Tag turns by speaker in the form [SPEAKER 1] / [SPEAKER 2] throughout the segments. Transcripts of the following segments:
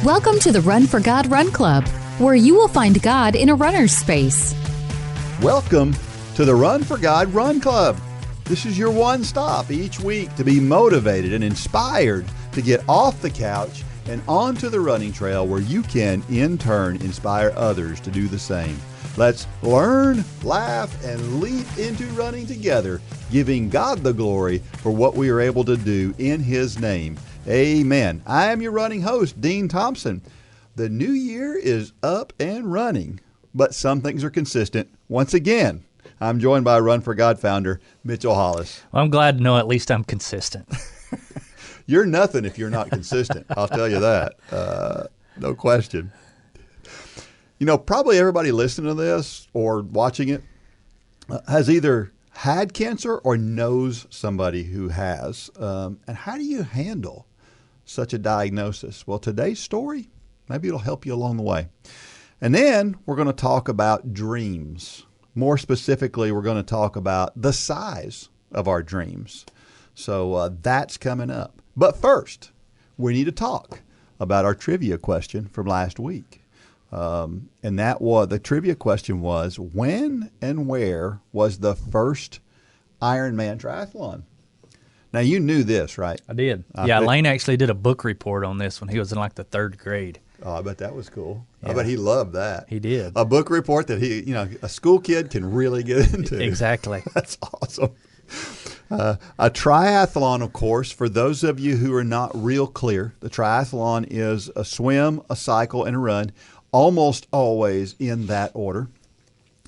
[SPEAKER 1] Welcome to the Run for God Run Club, where you will find God in a runner's space.
[SPEAKER 2] Welcome to the Run for God Run Club. This is your one stop each week to be motivated and inspired to get off the couch and onto the running trail where you can, in turn, inspire others to do the same. Let's learn, laugh, and leap into running together, giving God the glory for what we are able to do in His name. Amen. I am your running host, Dean Thompson. The new year is up and running, but some things are consistent. Once again, I'm joined by Run for God founder, Mitchell Hollis.
[SPEAKER 3] Well, I'm glad to know at least I'm consistent.
[SPEAKER 2] You're nothing if you're not consistent. I'll tell you that. No question. You know, probably everybody listening to this or watching it has either had cancer or knows somebody who has. And how do you handle such a diagnosis? Well, today's story, maybe it'll help you along the way. And then we're going to talk about dreams. More specifically, we're going to talk about the size of our dreams. So that's coming up. But first, we need to talk about our trivia question from last week. And that was, the trivia question was, when and where was the first Ironman triathlon? Now, you knew this, right?
[SPEAKER 3] I did. Lane actually did a book report on this when he was in like the third grade.
[SPEAKER 2] Oh, I bet that was cool.
[SPEAKER 3] Yeah.
[SPEAKER 2] I bet he loved that.
[SPEAKER 3] He did.
[SPEAKER 2] A book report that a school kid can really get into.
[SPEAKER 3] Exactly.
[SPEAKER 2] That's awesome. A triathlon, of course, for those of you who are not real clear, the triathlon is a swim, a cycle, and a run, almost always in that order.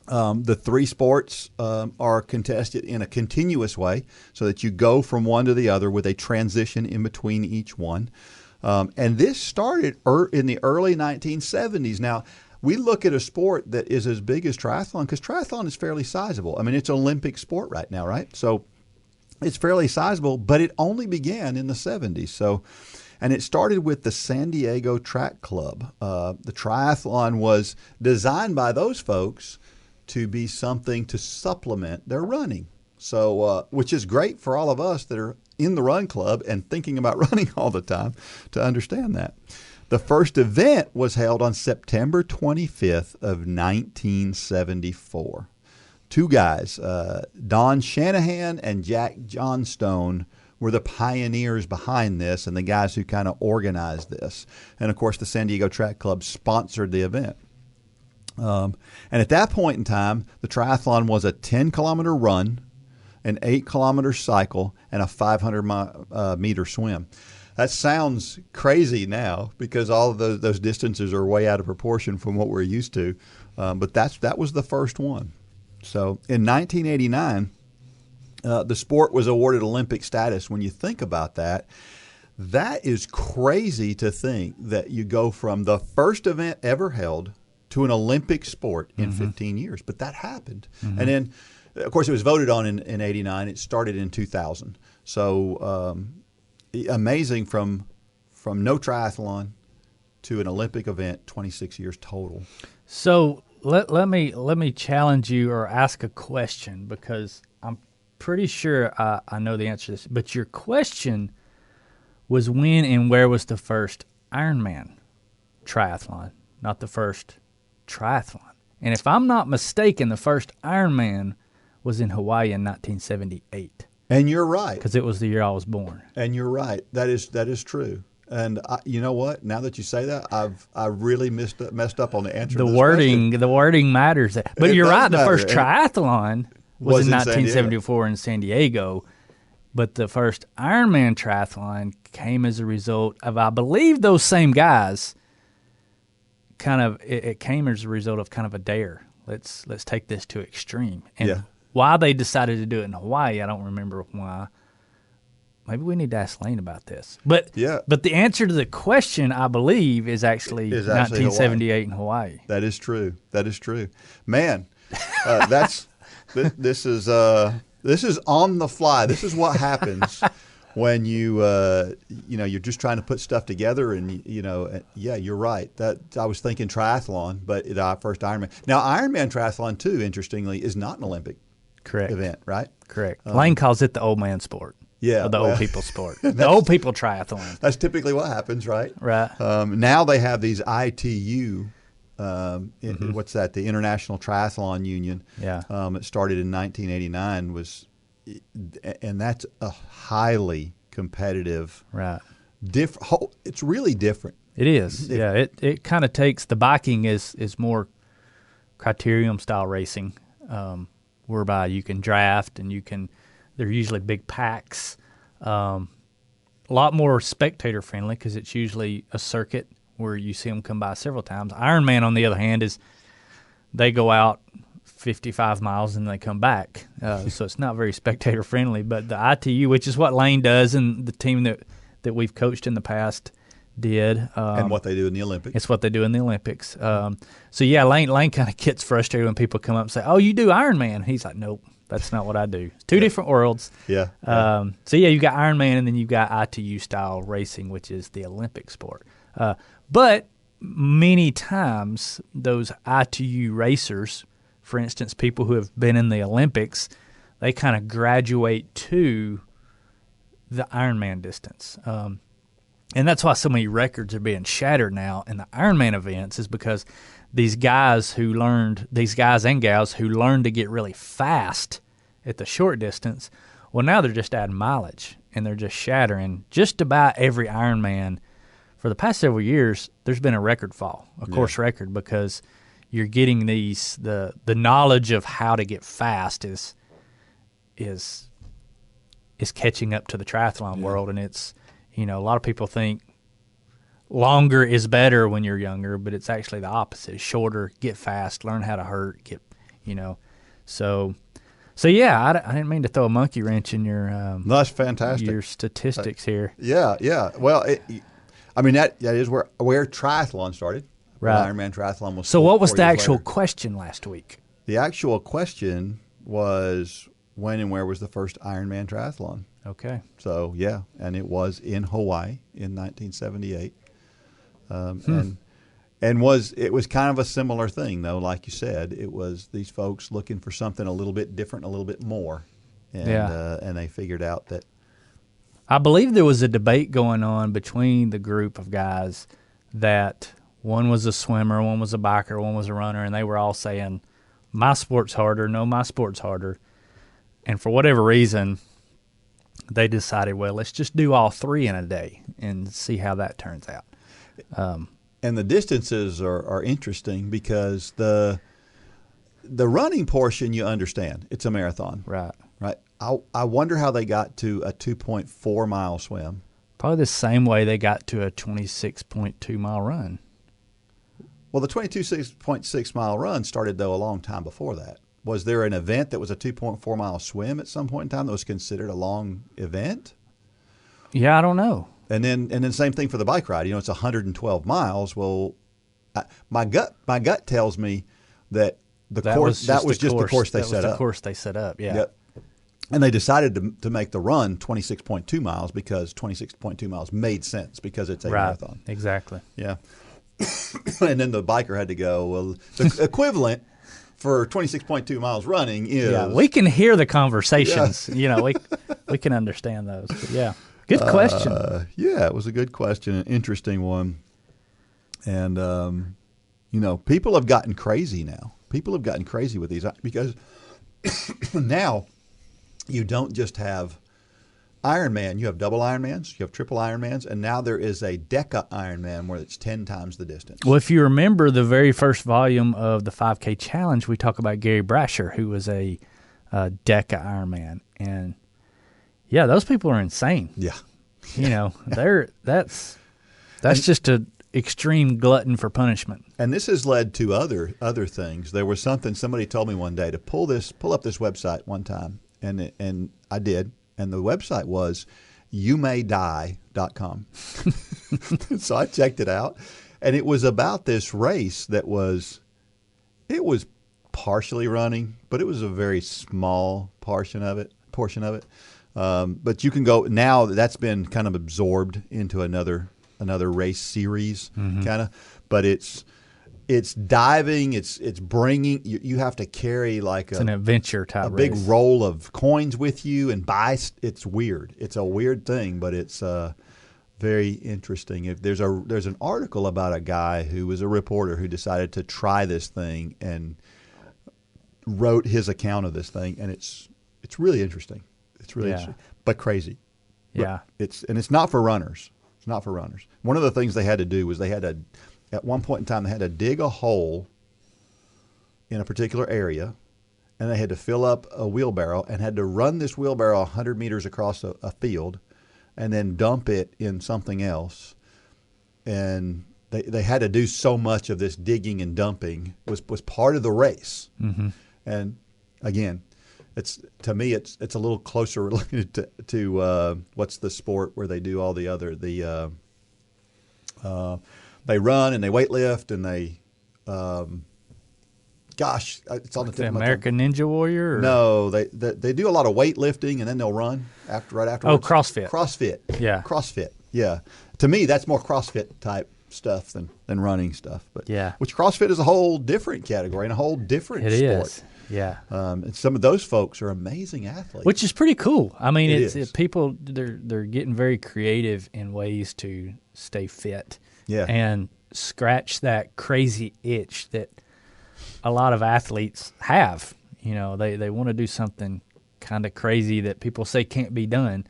[SPEAKER 2] The three sports are contested in a continuous way so that you go from one to the other with a transition in between each one. And this started in the early 1970s. Now, we look at a sport that is as big as triathlon because triathlon is fairly sizable. I mean, it's an Olympic sport right now, right? So it's fairly sizable, but it only began in the 70s. And it started with the San Diego Track Club. The triathlon was designed by those folks to be something to supplement their running. So, which is great for all of us that are in the run club and thinking about running all the time to understand that. The first event was held on September 25th of 1974. Two guys, Don Shanahan and Jack Johnstone, were the pioneers behind this and the guys who kind of organized this. And, of course, the San Diego Track Club sponsored the event. And at that point in time, the triathlon was a 10-kilometer run, an 8-kilometer cycle, and a 500-meter swim. That sounds crazy now because all of those distances are way out of proportion from what we're used to. But that was the first one. So in 1989, the sport was awarded Olympic status. When you think about that, that is crazy to think that you go from the first event ever held to an Olympic sport in 15 years. But that happened. Mm-hmm. And then, of course, it was voted on in 89. It started in 2000. So amazing from no triathlon to an Olympic event, 26 years total.
[SPEAKER 3] So let me challenge you or ask a question because I'm pretty sure I know the answer to this. But your question was when and where was the first Ironman triathlon, not the first triathlon. And if I'm not mistaken, the first Ironman was in Hawaii in 1978.
[SPEAKER 2] And you're right.
[SPEAKER 3] Because it was the year I was born.
[SPEAKER 2] And you're right. That is true. And you know what? Now that you say that, I really messed up on the answer to this question.
[SPEAKER 3] The wording matters. But you're right. The first triathlon was in 1974 in San Diego. But the first Ironman triathlon came as a result of, I believe, those same guys. It came as a result of kind of a dare. Let's take this to extreme. And why they decided to do it in Hawaii, I don't remember why. Maybe we need to ask Lane about this. But the answer to the question, I believe, is actually 1978 in Hawaii.
[SPEAKER 2] That is true. Man, this is on the fly. This is what happens when you're just trying to put stuff together, and you're right. That I was thinking triathlon, but first Ironman. Now Ironman triathlon too, interestingly, is not an Olympic event, right?
[SPEAKER 3] Correct. Lane calls it the old man sport. of the old people sport, the old people triathlon.
[SPEAKER 2] That's typically what happens, right?
[SPEAKER 3] Right.
[SPEAKER 2] Now they have these ITU. What's that? The International Triathlon Union.
[SPEAKER 3] Yeah.
[SPEAKER 2] It started in 1989. And that's a highly competitive.
[SPEAKER 3] Right.
[SPEAKER 2] It's really different.
[SPEAKER 3] It is. Yeah. It kind of takes the biking is more criterium style racing, whereby you can draft and they're usually big packs, a lot more spectator friendly because it's usually a circuit where you see them come by several times. Ironman, on the other hand, is they go out 55 miles and they come back. So it's not very spectator friendly. But the ITU, which is what Lane does and the team that we've coached in the past did.
[SPEAKER 2] And what they do in the Olympics.
[SPEAKER 3] It's what they do in the Olympics. So, yeah, Lane kind of gets frustrated when people come up and say, oh, you do Ironman. He's like, nope, that's not what I do. It's two different worlds.
[SPEAKER 2] Yeah.
[SPEAKER 3] So, yeah, you got Ironman and then you got ITU-style racing, which is the Olympic sport. But many times those ITU racers, for instance, people who have been in the Olympics, they kind of graduate to the Ironman distance. And that's why so many records are being shattered now in the Ironman events, is because these guys and gals who learned to get really fast at the short distance, well, now they're just adding mileage and they're just shattering just about every Ironman. For the past several years, there's been a record fall, a course record, because you're getting the knowledge of how to get fast is catching up to the triathlon world, and it's, a lot of people think longer is better when you're younger, but it's actually the opposite. Shorter, get fast, learn how to hurt, So yeah, I didn't mean to throw a monkey wrench in your
[SPEAKER 2] no, that's fantastic.
[SPEAKER 3] Your statistics here.
[SPEAKER 2] Yeah. Well, that is where triathlon started.
[SPEAKER 3] Right.
[SPEAKER 2] Ironman triathlon was.
[SPEAKER 3] So what was the actual
[SPEAKER 2] later.
[SPEAKER 3] question last week?
[SPEAKER 2] The actual question was, when and where was the first Ironman triathlon?
[SPEAKER 3] Okay.
[SPEAKER 2] So, yeah, and it was in Hawaii in 1978. It was kind of a similar thing, though, like you said. It was these folks looking for something a little bit different, a little bit more. And they figured out that.
[SPEAKER 3] I believe there was a debate going on between the group of guys that one was a swimmer, one was a biker, one was a runner, and they were all saying, my sport's harder, no, my sport's harder. And for whatever reason, they decided, well, let's just do all three in a day and see how that turns out.
[SPEAKER 2] And the distances are interesting because the running portion, you understand. It's a marathon.
[SPEAKER 3] Right.
[SPEAKER 2] I wonder how they got to a 2.4 mile swim.
[SPEAKER 3] Probably the same way they got to a 26.2 mile run.
[SPEAKER 2] Well, the 26.6 mile run started, though, a long time before that. Was there an event that was a 2.4 mile swim at some point in time that was considered a long event?
[SPEAKER 3] Yeah, I don't know.
[SPEAKER 2] And then same thing for the bike ride. It's 112 miles. Well, my gut tells me that that was just the course they set up.
[SPEAKER 3] The course they set up. Yeah.
[SPEAKER 2] Yep. And they decided to make the run 26.2 miles because 26.2 miles made sense because it's a marathon.
[SPEAKER 3] Exactly.
[SPEAKER 2] Yeah. And then the biker had to go, well, the equivalent for 26.2 miles running is.
[SPEAKER 3] Yeah, we can hear the conversations. Yeah. We can understand those. But yeah. Good question.
[SPEAKER 2] Yeah, it was a good question, an interesting one. And, people have gotten crazy now. People have gotten crazy with these because now you don't just have Ironman. You have double Ironmans, you have triple Ironmans, and now there is a Deca Ironman where it's 10 times the distance.
[SPEAKER 3] Well, if you remember the very first volume of the 5K Challenge, we talk about Gary Brasher, who was a Deca Ironman. And, yeah, those people are insane.
[SPEAKER 2] Yeah.
[SPEAKER 3] That's just an extreme glutton for punishment.
[SPEAKER 2] And this has led to other things. There was somebody told me one day to pull up this website one time, and I did. And the website was youmaydie.com. So I checked it out, and it was about this race that was partially running, but it was a very small portion of it. But you can go now. That's been kind of absorbed into another race series, kind of. But It's diving. It's bringing. You have to carry like
[SPEAKER 3] it's an adventure type
[SPEAKER 2] big
[SPEAKER 3] race.
[SPEAKER 2] roll of coins with you and buy. It's weird. It's a weird thing, but it's very interesting. If there's an article about a guy who was a reporter who decided to try this thing and wrote his account of this thing, and it's really interesting. It's really interesting, but crazy.
[SPEAKER 3] Yeah,
[SPEAKER 2] but it's not for runners. It's not for runners. One of the things they had to do was at one point in time, they had to dig a hole in a particular area, and they had to fill up a wheelbarrow and had to run this wheelbarrow 100 meters across a field and then dump it in something else. And they had to do so much of this digging and dumping was part of the race.
[SPEAKER 3] Mm-hmm.
[SPEAKER 2] And again, to me it's a little closer related to what's the sport where they do all the other they run and they weightlift and they, it's on the tip of my tongue.
[SPEAKER 3] American Ninja Warrior? Or?
[SPEAKER 2] No, they do a lot of weightlifting and then they'll run right afterwards.
[SPEAKER 3] Oh, CrossFit.
[SPEAKER 2] CrossFit.
[SPEAKER 3] Yeah.
[SPEAKER 2] CrossFit. Yeah. To me, that's more CrossFit type stuff than running stuff. But
[SPEAKER 3] yeah.
[SPEAKER 2] Which CrossFit is a whole different category and a whole different sport. It is.
[SPEAKER 3] Yeah.
[SPEAKER 2] And some of those folks are amazing athletes.
[SPEAKER 3] Which is pretty cool. I mean, people they're getting very creative in ways to stay fit.
[SPEAKER 2] Yeah.
[SPEAKER 3] And scratch that crazy itch that a lot of athletes have. You know, they want to do something kind of crazy that people say can't be done.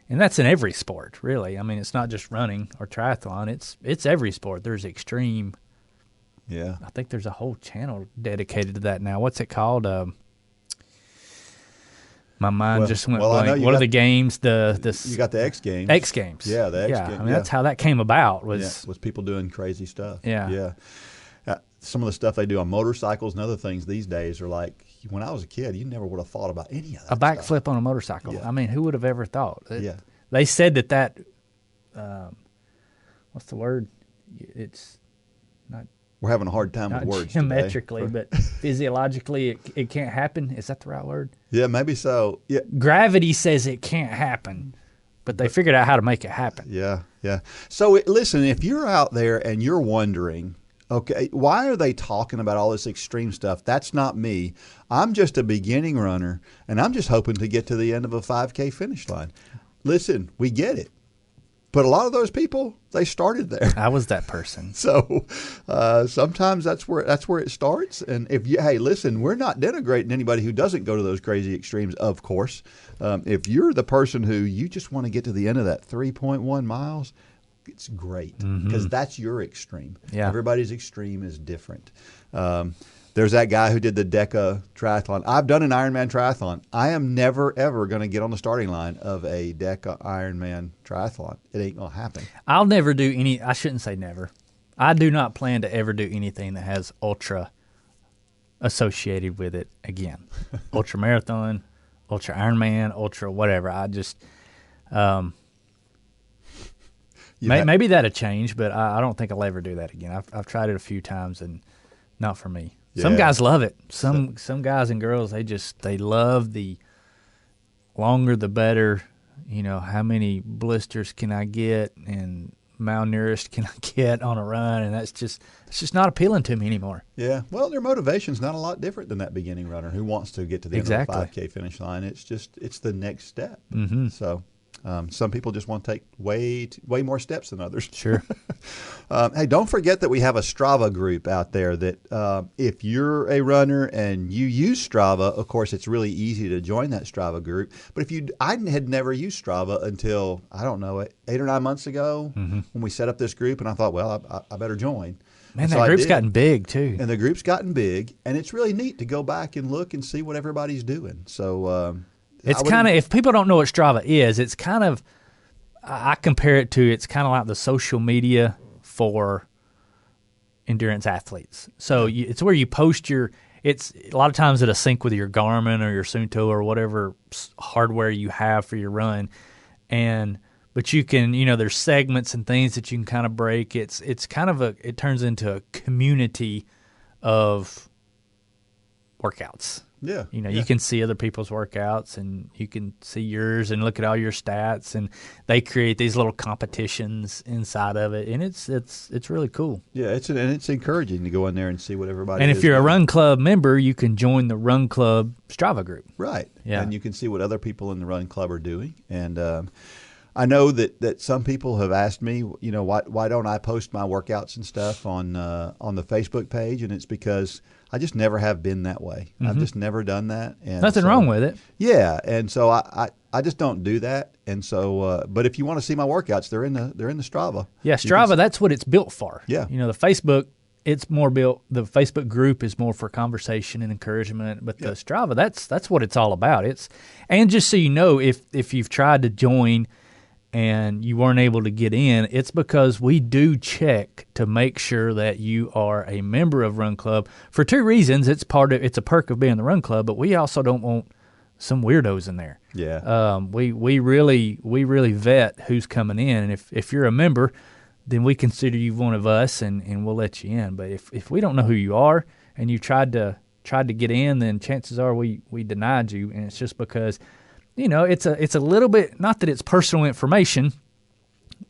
[SPEAKER 3] And that's in every sport, really. I mean, it's not just running or triathlon. It's every sport. There's extreme.
[SPEAKER 2] Yeah.
[SPEAKER 3] I think there's a whole channel dedicated to that now. What's it called? My mind just went blank. What are the games?
[SPEAKER 2] You got the X Games.
[SPEAKER 3] X Games.
[SPEAKER 2] Yeah, the X Games.
[SPEAKER 3] I mean, that's how that came about. Was
[SPEAKER 2] people doing crazy stuff.
[SPEAKER 3] Yeah.
[SPEAKER 2] Some of the stuff they do on motorcycles and other things these days are like, when I was a kid, you never would have thought about any of that.
[SPEAKER 3] A backflip on a motorcycle. Yeah. I mean, who would have ever thought? They said that what's the word? It's not.
[SPEAKER 2] We're having a hard time with words
[SPEAKER 3] geometrically,
[SPEAKER 2] today.
[SPEAKER 3] But physiologically, it can't happen. Is that the right word?
[SPEAKER 2] Yeah, maybe so. Yeah,
[SPEAKER 3] gravity says it can't happen, but they figured out how to make it happen.
[SPEAKER 2] Yeah. So listen, if you're out there and you're wondering, okay, why are they talking about all this extreme stuff? That's not me. I'm just a beginning runner, and I'm just hoping to get to the end of a 5K finish line. Listen, we get it. But a lot of those people, they started there.
[SPEAKER 3] I was that person.
[SPEAKER 2] So sometimes that's where it starts. And listen, we're not denigrating anybody who doesn't go to those crazy extremes, of course. If you're the person who you just want to get to the end of that 3.1 miles, it's great because that's your extreme.
[SPEAKER 3] Yeah.
[SPEAKER 2] Everybody's extreme is different. There's that guy who did the DECA triathlon. I've done an Ironman triathlon. I am never, ever going to get on the starting line of a DECA Ironman triathlon. It ain't going to happen.
[SPEAKER 3] I'll never do any – I shouldn't say never. I do not plan to ever do anything that has ultra associated with it again. Ultra marathon, ultra Ironman, ultra whatever. I just maybe that'll change, but I don't think I'll ever do that again. I've tried it a few times and not for me.
[SPEAKER 2] Yeah.
[SPEAKER 3] Some guys love it. Some guys and girls, they love the longer the better. You know, how many blisters can I get and malnourished can I get on a run? And it's just not appealing to me anymore.
[SPEAKER 2] Yeah. Well, their motivation's not a lot different than that beginning runner who wants to get to the end of the 5K finish line. It's the next step.
[SPEAKER 3] Mm-hmm.
[SPEAKER 2] So some people just want to take way more steps than others.
[SPEAKER 3] Sure.
[SPEAKER 2] Hey, don't forget that we have a Strava group out there that if you're a runner and you use Strava, of course, it's really easy to join that Strava group. But I had never used Strava until, I don't know, 8 or 9 months ago when we set up this group, and I thought, well, I better join.
[SPEAKER 3] Man, that group's gotten big, too.
[SPEAKER 2] And the group's gotten big, and it's really neat to go back and look and see what everybody's doing. So
[SPEAKER 3] it's kind of, if people don't know what Strava is, it's kind of, I compare it to, it's kind of like the social media for endurance athletes. So it's where you post it's a lot of times it'll sync with your Garmin or your Suunto or whatever hardware you have for your run. But you can, there's segments and things that you can kind of break. It's kind of it turns into a community of workouts.
[SPEAKER 2] Yeah.
[SPEAKER 3] You can see other people's workouts, and you can see yours and look at all your stats, and they create these little competitions inside of it, and it's really cool.
[SPEAKER 2] Yeah, it's encouraging to go in there and see what everybody
[SPEAKER 3] And
[SPEAKER 2] is
[SPEAKER 3] if you're
[SPEAKER 2] doing.
[SPEAKER 3] a Run Club member, you can join the Run Club Strava group.
[SPEAKER 2] Right.
[SPEAKER 3] Yeah.
[SPEAKER 2] And you can see what other people in the Run Club are doing. And I know that some people have asked me, why don't I post my workouts and stuff on the Facebook page? And it's because I just never have been that way. I've just never done that. And
[SPEAKER 3] Nothing wrong with it.
[SPEAKER 2] Yeah, and so I just don't do that. And so, but if you want to see my workouts, they're in the Strava.
[SPEAKER 3] Yeah, Strava. That's what it's built for.
[SPEAKER 2] Yeah.
[SPEAKER 3] The Facebook. It's more built. The Facebook group is more for conversation and encouragement, but the Strava, that's what it's all about. And just so you know, if you've tried to join and you weren't able to get in, it's because we do check to make sure that you are a member of Run Club for two reasons. It's a perk of being the Run Club, but we also don't want some weirdos in there.
[SPEAKER 2] Yeah.
[SPEAKER 3] We really vet who's coming in, and if you're a member, then we consider you one of us, and we'll let you in. But if we don't know who you are and you tried to get in, then chances are we denied you, and it's just because it's a little bit, not that it's personal information,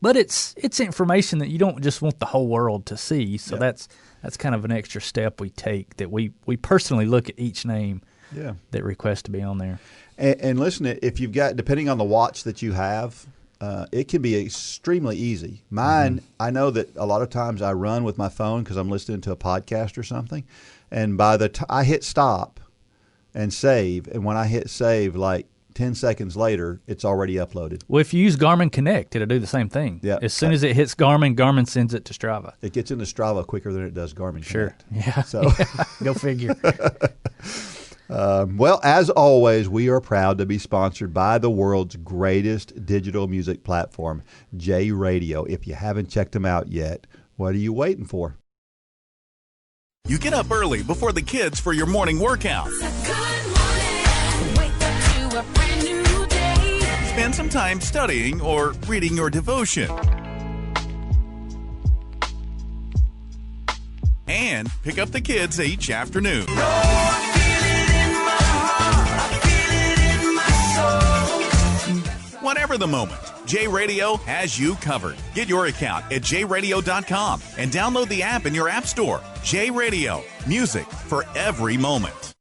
[SPEAKER 3] but it's information that you don't just want the whole world to see. So that's kind of an extra step we take, that we personally look at each name that requests to be on there.
[SPEAKER 2] And listen, if you've got, depending on the watch that you have, it can be extremely easy. Mine, I know that a lot of times I run with my phone because I'm listening to a podcast or something, and by the time I hit stop and save, and when I hit save, like 10 seconds later, it's already uploaded.
[SPEAKER 3] Well, if you use Garmin Connect, it'll do the same thing.
[SPEAKER 2] Yeah.
[SPEAKER 3] As soon as it hits Garmin sends it to Strava.
[SPEAKER 2] It gets into Strava quicker than it does Garmin Connect.
[SPEAKER 3] Yeah.
[SPEAKER 2] So
[SPEAKER 3] Go figure.
[SPEAKER 2] Well, as always, we are proud to be sponsored by the world's greatest digital music platform, J Radio. If you haven't checked them out yet, what are you waiting for?
[SPEAKER 4] You get up early before the kids for your morning workout. Spend some time studying or reading your devotion. And pick up the kids each afternoon. Whatever the moment, J Radio has you covered. Get your account at jradio.com and download the app in your app store. J Radio, music for every moment.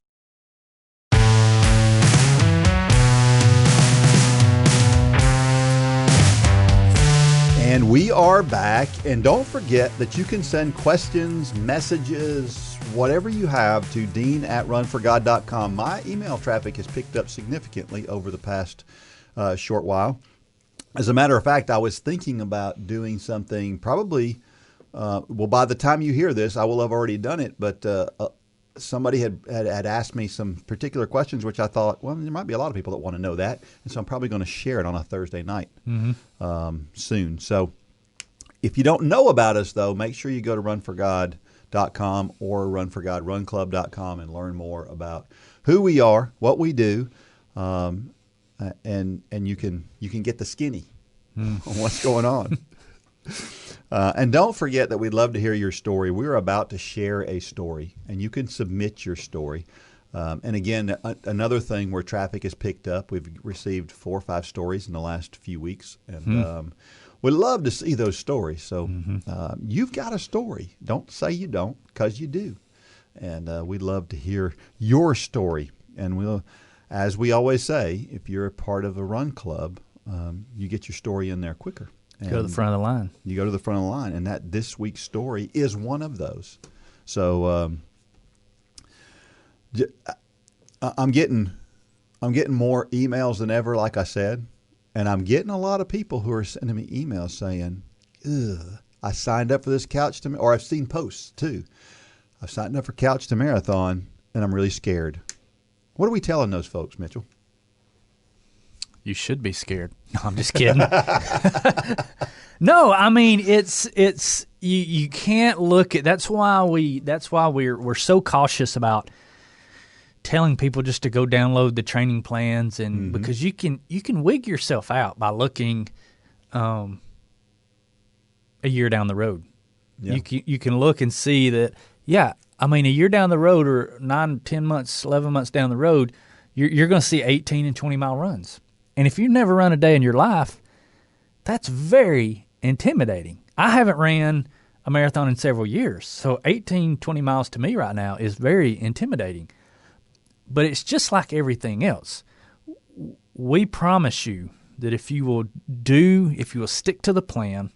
[SPEAKER 2] And we are back. And don't forget that you can send questions, messages, whatever you have to dean@runforgod.com. My email traffic has picked up significantly over the past short while. As a matter of fact, I was thinking about doing something probably, by the time you hear this, I will have already done it, but somebody had asked me some particular questions, which I thought, well, there might be a lot of people that want to know that, and so I'm probably going to share it on a Thursday night soon. So if you don't know about us, though, make sure you go to runforgod.com or runforgodrunclub.com and learn more about who we are, what we do, and you can get the skinny on what's going on. And don't forget that we'd love to hear your story. We're about to share a story, and you can submit your story. And again, another thing where traffic has picked up, we've received 4 or 5 stories in the last few weeks, and we'd love to see those stories. So you've got a story. Don't say you don't, because you do. And we'd love to hear your story. And we'll, as we always say, if you're a part of a run club, you get your story in there quicker. And
[SPEAKER 3] go to the front of the line.
[SPEAKER 2] You go to the front of the line, and that this week's story is one of those. So I'm getting more emails than ever, like I said, and I'm getting a lot of people who are sending me emails saying, "Ugh, I signed up for this couch to," or I've seen posts too. I've signed up for Couch to Marathon, and I'm really scared. What are we telling those folks, Mitchell?
[SPEAKER 3] You should be scared. No, I'm just kidding. No, I mean it's you can't look at. That's why we're so cautious about telling people just to go download the training plans, and because you can wig yourself out by looking a year down the road.
[SPEAKER 2] Yeah.
[SPEAKER 3] You can look and see that, yeah, I mean, a year down the road or 9, 10 months, 11 months down the road, you're going to see 18 and 20-mile runs. And if you've never run a day in your life, that's very intimidating. I haven't ran a marathon in several years, so 18, 20 miles to me right now is very intimidating. But it's just like everything else. We promise you that if you will stick to the plan,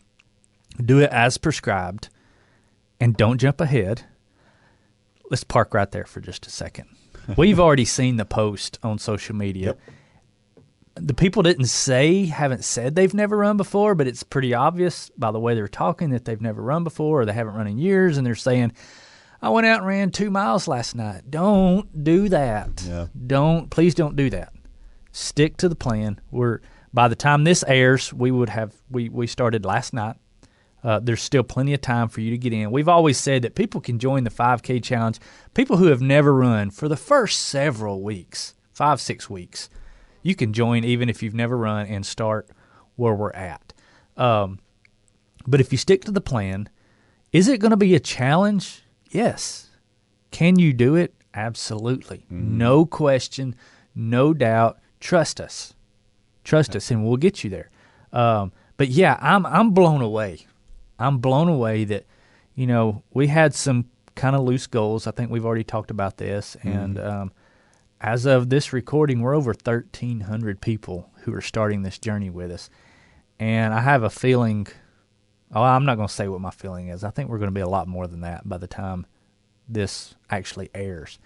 [SPEAKER 3] do it as prescribed, and don't jump ahead. Let's park right there for just a second. We've already seen the post on social media.
[SPEAKER 2] Yep.
[SPEAKER 3] The people haven't said they've never run before, but it's pretty obvious by the way they're talking that they've never run before or they haven't run in years, and they're saying, I went out and ran 2 miles last night. Don't do that.
[SPEAKER 2] Yeah.
[SPEAKER 3] Please don't do that. Stick to the plan. By the time this airs, we started last night. There's still plenty of time for you to get in. We've always said that people can join the 5K challenge. People who have never run for the first several weeks, 5-6 weeks, you can join even if you've never run and start where we're at. But if you stick to the plan, is it going to be a challenge? Yes. Can you do it? Absolutely. No question, no doubt. Trust us. Trust us, and we'll get you there. But yeah, I'm blown away. I'm blown away that, we had some kind of loose goals. I think we've already talked about this. And as of this recording, we're over 1,300 people who are starting this journey with us. And I have a feeling, I'm not going to say what my feeling is. I think we're going to be a lot more than that by the time this actually airs.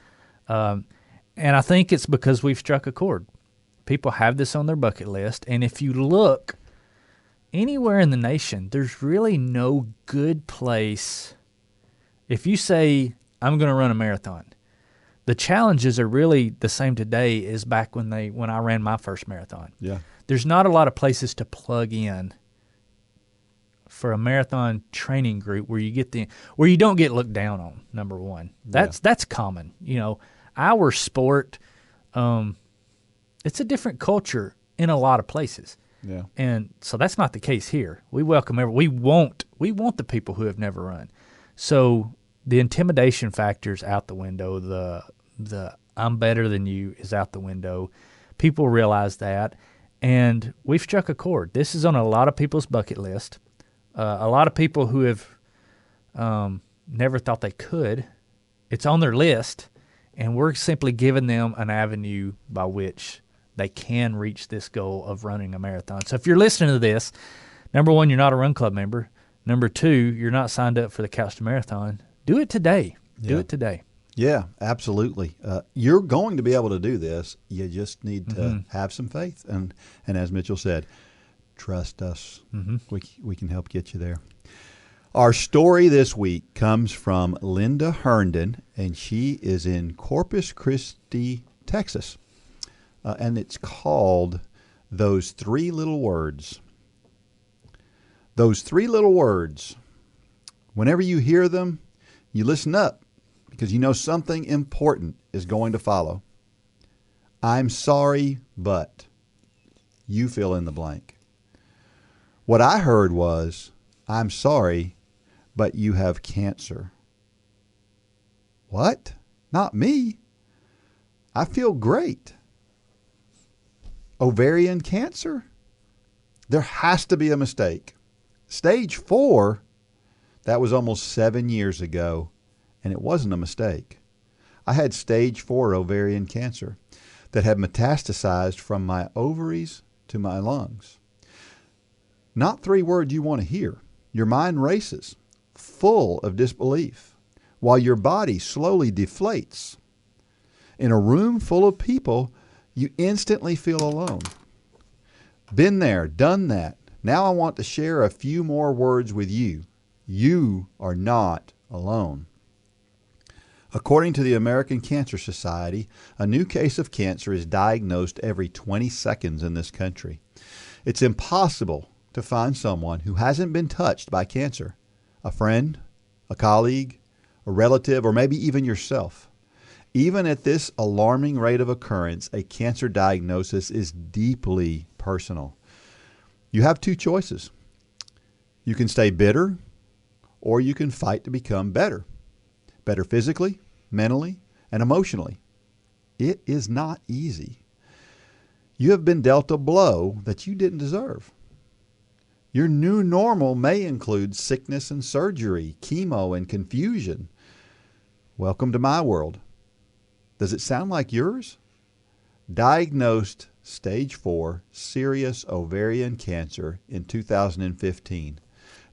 [SPEAKER 3] And I think it's because we've struck a chord. People have this on their bucket list. And if you look anywhere in the nation, there's really no good place. If you say, I'm going to run a marathon, the challenges are really the same today as back when I ran my first marathon.
[SPEAKER 2] Yeah.
[SPEAKER 3] There's not a lot of places to plug in for a marathon training group where you don't get looked down on, number one. That's common. Our sport, it's a different culture in a lot of places.
[SPEAKER 2] Yeah.
[SPEAKER 3] And so that's not the case here. We welcome we want the people who have never run. So the intimidation factor's out the window. The I'm better than you is out the window. People realize that, and we've struck a chord. This is on a lot of people's bucket list. A lot of people who have never thought they could. It's on their list, and we're simply giving them an avenue by which they can reach this goal of running a marathon. So if you're listening to this, number one, you're not a Run Club member. Number two, you're not signed up for the Couch to Marathon. Do it today. Do it today.
[SPEAKER 2] Yeah, absolutely. You're going to be able to do this. You just need to have some faith. And as Mitchell said, trust us. We can help get you there. Our story this week comes from Linda Herndon, and she is in Corpus Christi, Texas. And it's called Those Three Little Words. Those three little words, whenever you hear them, you listen up because you know something important is going to follow. I'm sorry, but you fill in the blank. What I heard was, I'm sorry, but you have cancer. What? Not me. I feel great. Ovarian cancer? There has to be a mistake. Stage 4, that was almost 7 years ago, and it wasn't a mistake. I had stage 4 ovarian cancer that had metastasized from my ovaries to my lungs. Not 3 words you want to hear. Your mind races, full of disbelief, while your body slowly deflates. In a room full of people, you instantly feel alone. Been there, done that. Now I want to share a few more words with you. You are not alone. According to the American Cancer Society, a new case of cancer is diagnosed every 20 seconds in this country. It's impossible to find someone who hasn't been touched by cancer. A friend, a colleague, a relative, or maybe even yourself. Even at this alarming rate of occurrence, a cancer diagnosis is deeply personal. You have 2 choices. You can stay bitter, or you can fight to become better. better physically, mentally, and emotionally. It is not easy. You have been dealt a blow that you didn't deserve. Your new normal may include sickness and surgery, chemo and confusion. Welcome to my world. Does it sound like yours? Diagnosed stage 4 serious ovarian cancer in 2015.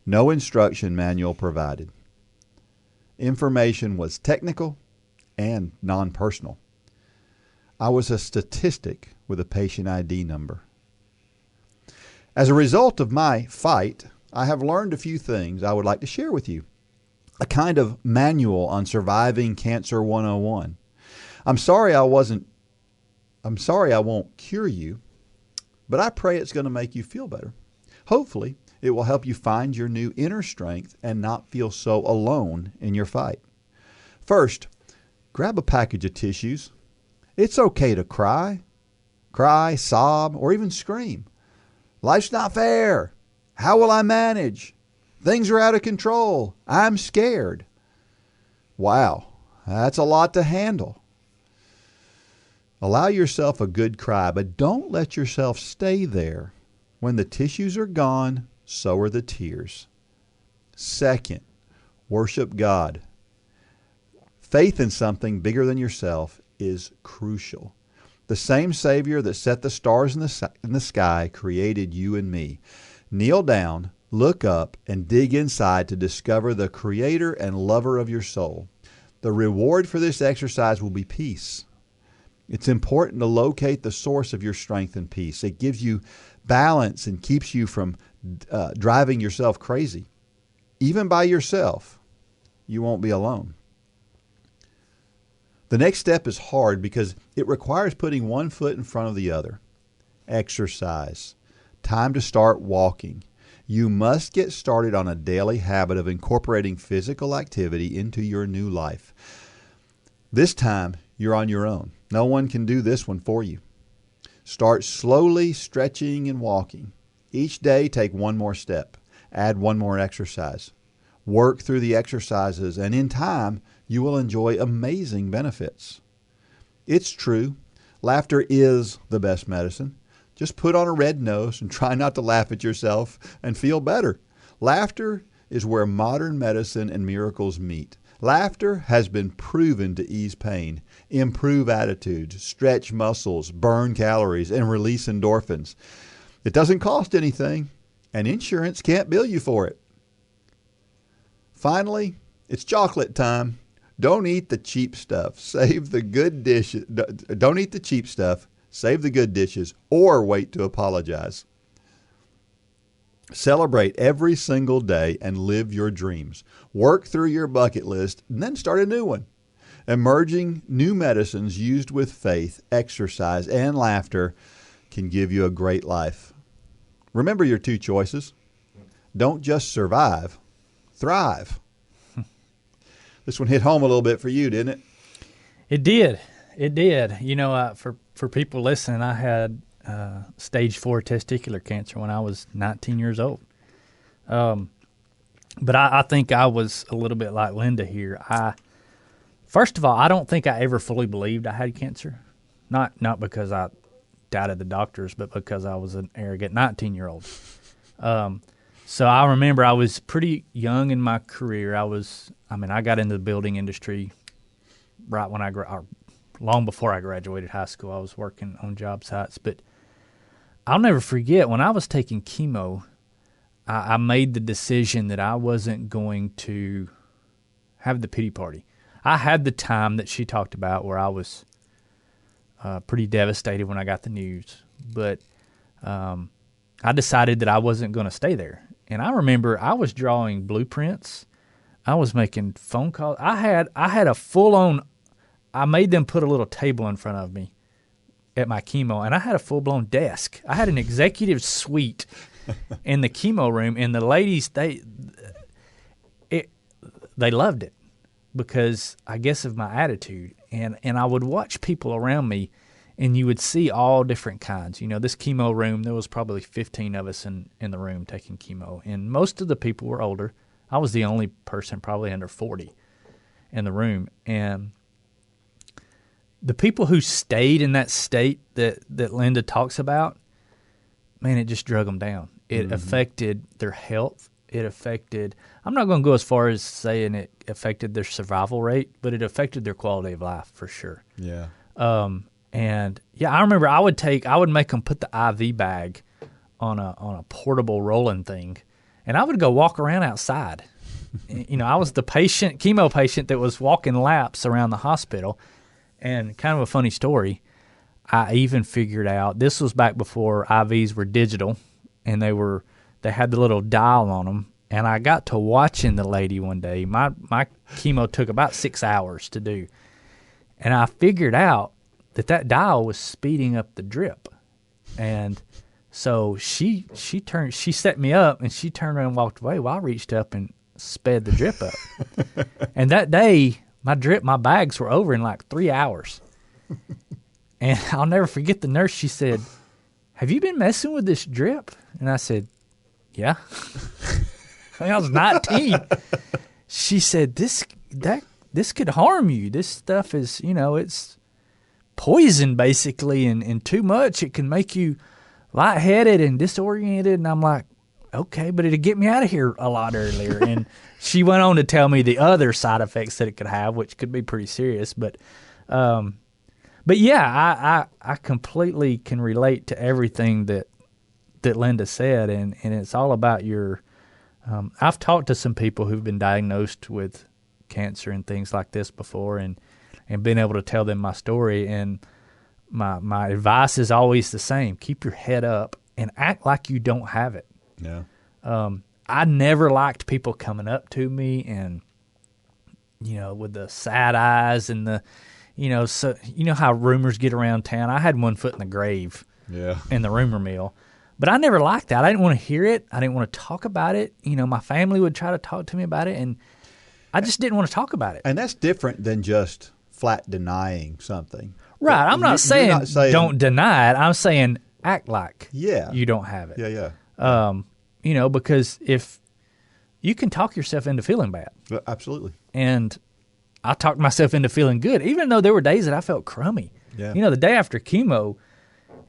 [SPEAKER 2] No instruction manual provided. Information was technical and non-personal. I was a statistic with a patient ID number. As a result of my fight, I have learned a few things I would like to share with you. A kind of manual on surviving Cancer 101. I'm sorry I won't cure you, but I pray it's going to make you feel better. Hopefully, it will help you find your new inner strength and not feel so alone in your fight. First, grab a package of tissues. It's okay to cry, sob, or even scream. Life's not fair. How will I manage? Things are out of control. I'm scared. Wow, that's a lot to handle. Allow yourself a good cry, but don't let yourself stay there. When the tissues are gone, so are the tears. Second, worship God. Faith in something bigger than yourself is crucial. The same Savior that set the stars in the sky created you and me. Kneel down, look up, and dig inside to discover the Creator and lover of your soul. The reward for this exercise will be peace. It's important to locate the source of your strength and peace. It gives you balance and keeps you from driving yourself crazy. Even by yourself, you won't be alone. The next step is hard because it requires putting one foot in front of the other. Exercise. Time to start walking. You must get started on a daily habit of incorporating physical activity into your new life. This time, you're on your own. No one can do this one for you. Start slowly stretching and walking. Each day, take one more step. Add one more exercise. Work through the exercises, and in time, you will enjoy amazing benefits. It's true. Laughter is the best medicine. Just put on a red nose and try not to laugh at yourself and feel better. Laughter is where modern medicine and miracles meet. Laughter has been proven to ease pain, improve attitudes, stretch muscles, burn calories, and release endorphins. It doesn't cost anything, and insurance can't bill you for it. Finally, it's chocolate time. Don't eat the cheap stuff. Save the good dishes. Don't eat the cheap stuff. Save the good dishes, or wait to apologize. Celebrate every single day and live your dreams. Work through your bucket list and then start a new one. Emerging new medicines used with faith, exercise, and laughter can give you a great life. Remember your two choices. Don't just survive, thrive. This one hit home a little bit for you, didn't it?
[SPEAKER 3] It did. It did. You know, for people listening, I had stage 4 testicular cancer when I was 19 years old. But I think I was a little bit like Linda here. First of all, I don't think I ever fully believed I had cancer. Not because I doubted the doctors, but because I was an arrogant 19-year-old. So I remember I was pretty young in my career. I got into the building industry right when long before I graduated high school. I was working on job sites. But I'll never forget, when I was taking chemo, I made the decision that I wasn't going to have the pity party. I had the time that she talked about where I was pretty devastated when I got the news. But I decided that I wasn't going to stay there. And I remember I was drawing blueprints. I was making phone calls. I had a full-on, I made them put a little table in front of me at my chemo, and I had a full-blown desk. I had an executive suite in the chemo room, and the ladies, they loved it because I guess of my attitude. And I would watch people around me, and you would see all different kinds. You know, this chemo room, there was probably 15 of us in the room taking chemo, and most of the people were older. I was the only person probably under 40. in the room. And the people who stayed in that state that Linda talks about, man, it just drug them down. It affected their health. It affected, I'm not going to go as far as saying it affected their survival rate, but it affected their quality of life for sure.
[SPEAKER 2] Yeah.
[SPEAKER 3] And yeah, I remember I would make them put the IV bag on a portable rolling thing, and I would go walk around outside. I was the chemo patient that was walking laps around the hospital. And kind of a funny story, I even figured out, this was back before IVs were digital, and they had the little dial on them. And I got to watching the lady one day. My chemo took about 6 hours to do. And I figured out that dial was speeding up the drip. And so she set me up, and she turned around and walked away while I reached up and sped the drip up. And that day, my bags were over in like 3 hours. And I'll never forget the nurse. She said, "Have you been messing with this drip?" And I said, "Yeah." I was 19. She said, this could harm you. This stuff is, it's poison basically, and too much. It can make you lightheaded and disoriented. And I'm like, okay, but it'd get me out of here a lot earlier. And she went on to tell me the other side effects that it could have, which could be pretty serious. But yeah, I completely can relate to everything that Linda said, and it's all about your. I've talked to some people who've been diagnosed with cancer and things like this before, and been able to tell them my story. And my advice is always the same: keep your head up and act like you don't have it.
[SPEAKER 2] Yeah.
[SPEAKER 3] I never liked people coming up to me and, with the sad eyes and the, so how rumors get around town. I had one foot in the grave.
[SPEAKER 2] Yeah.
[SPEAKER 3] In the rumor mill. But I never liked that. I didn't want to hear it. I didn't want to talk about it. My family would try to talk to me about it, and I just didn't want to talk about it.
[SPEAKER 2] And that's different than just flat denying something.
[SPEAKER 3] Right. I'm not saying don't deny it. I'm saying act like you don't have it.
[SPEAKER 2] Yeah.
[SPEAKER 3] Because if you can talk yourself into feeling bad.
[SPEAKER 2] Absolutely.
[SPEAKER 3] And I talked myself into feeling good, even though there were days that I felt crummy.
[SPEAKER 2] Yeah.
[SPEAKER 3] The day after chemo,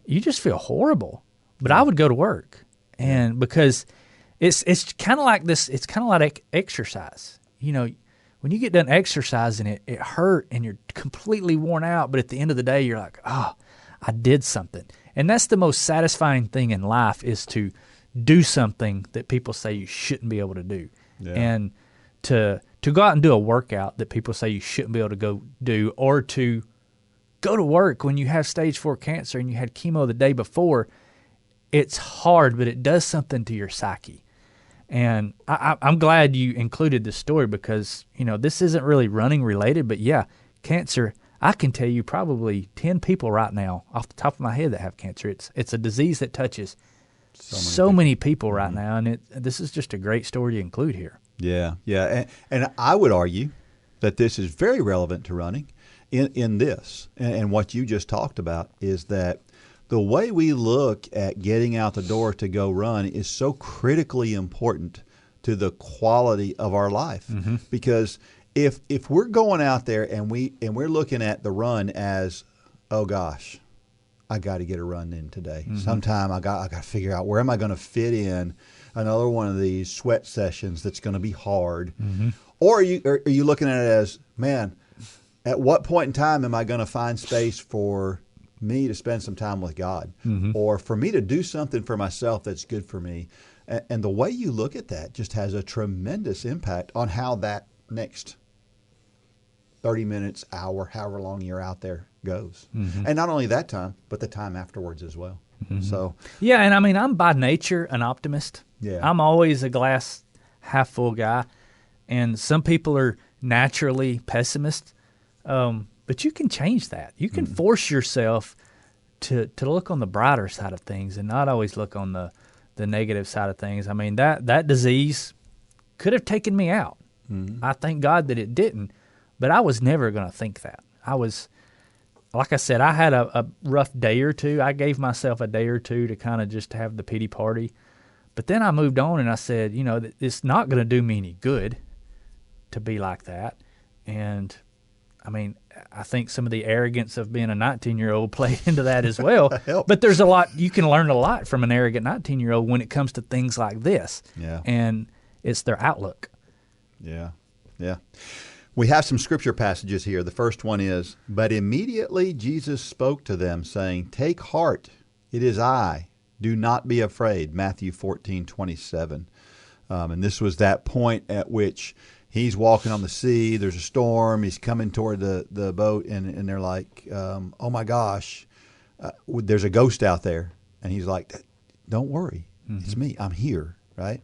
[SPEAKER 3] you just feel horrible. But I would go to work, and because it's kind of like this, it's kind of like exercise. When you get done exercising, it hurt and you're completely worn out. But at the end of the day, you're like, oh, I did something. And that's the most satisfying thing in life, is to do something that people say you shouldn't be able to do. Yeah. And to go out and do a workout that people say you shouldn't be able to go do, or to go to work when you have stage 4 cancer and you had chemo the day before. It's hard, but it does something to your psyche. And I'm glad you included this story, because, this isn't really running related, but yeah, cancer, I can tell you probably 10 people right now off the top of my head that have cancer. It's a disease that touches so many people right now, and this is just a great story to include here.
[SPEAKER 2] Yeah, yeah. And I would argue that this is very relevant to running in this. And what you just talked about is that the way we look at getting out the door to go run is so critically important to the quality of our life. Mm-hmm. Because if we're going out there and we're looking at the run as, oh gosh, I got to get a run in today. Mm-hmm. Sometime I got to figure out, where am I going to fit in another one of these sweat sessions that's going to be hard. Mm-hmm. Or are you looking at it as, man, at what point in time am I going to find space for me to spend some time with God, mm-hmm. or for me to do something for myself that's good for me? And the way you look at that just has a tremendous impact on how that next 30 minutes, hour, however long you're out there goes. Mm-hmm. And not only that time, but the time afterwards as well. Mm-hmm. So
[SPEAKER 3] yeah, and I mean, I'm by nature an optimist.
[SPEAKER 2] Yeah.
[SPEAKER 3] I'm always a glass half full guy, and some people are naturally pessimists. But you can change that. You can force yourself to look on the brighter side of things and not always look on the negative side of things. I mean, that disease could have taken me out. Mm-hmm. I thank God that it didn't, but I was never going to think that. Like I said, I had a rough day or two. I gave myself a day or two to kind of just have the pity party. But then I moved on and I said, it's not going to do me any good to be like that. And I mean, I think some of the arrogance of being a 19-year-old played into that as well. But there's a lot, you can learn a lot from an arrogant 19-year-old when it comes to things like this.
[SPEAKER 2] Yeah.
[SPEAKER 3] And it's their outlook.
[SPEAKER 2] Yeah. Yeah. We have some scripture passages here. The first one is, "But immediately Jesus spoke to them, saying, 'Take heart, it is I. Do not be afraid.'" Matthew 14:27. And this was that point at which he's walking on the sea. There's a storm. He's coming toward the boat, and they're like, "Oh my gosh, there's a ghost out there." And he's like, "Don't worry, it's me. I'm here." Right?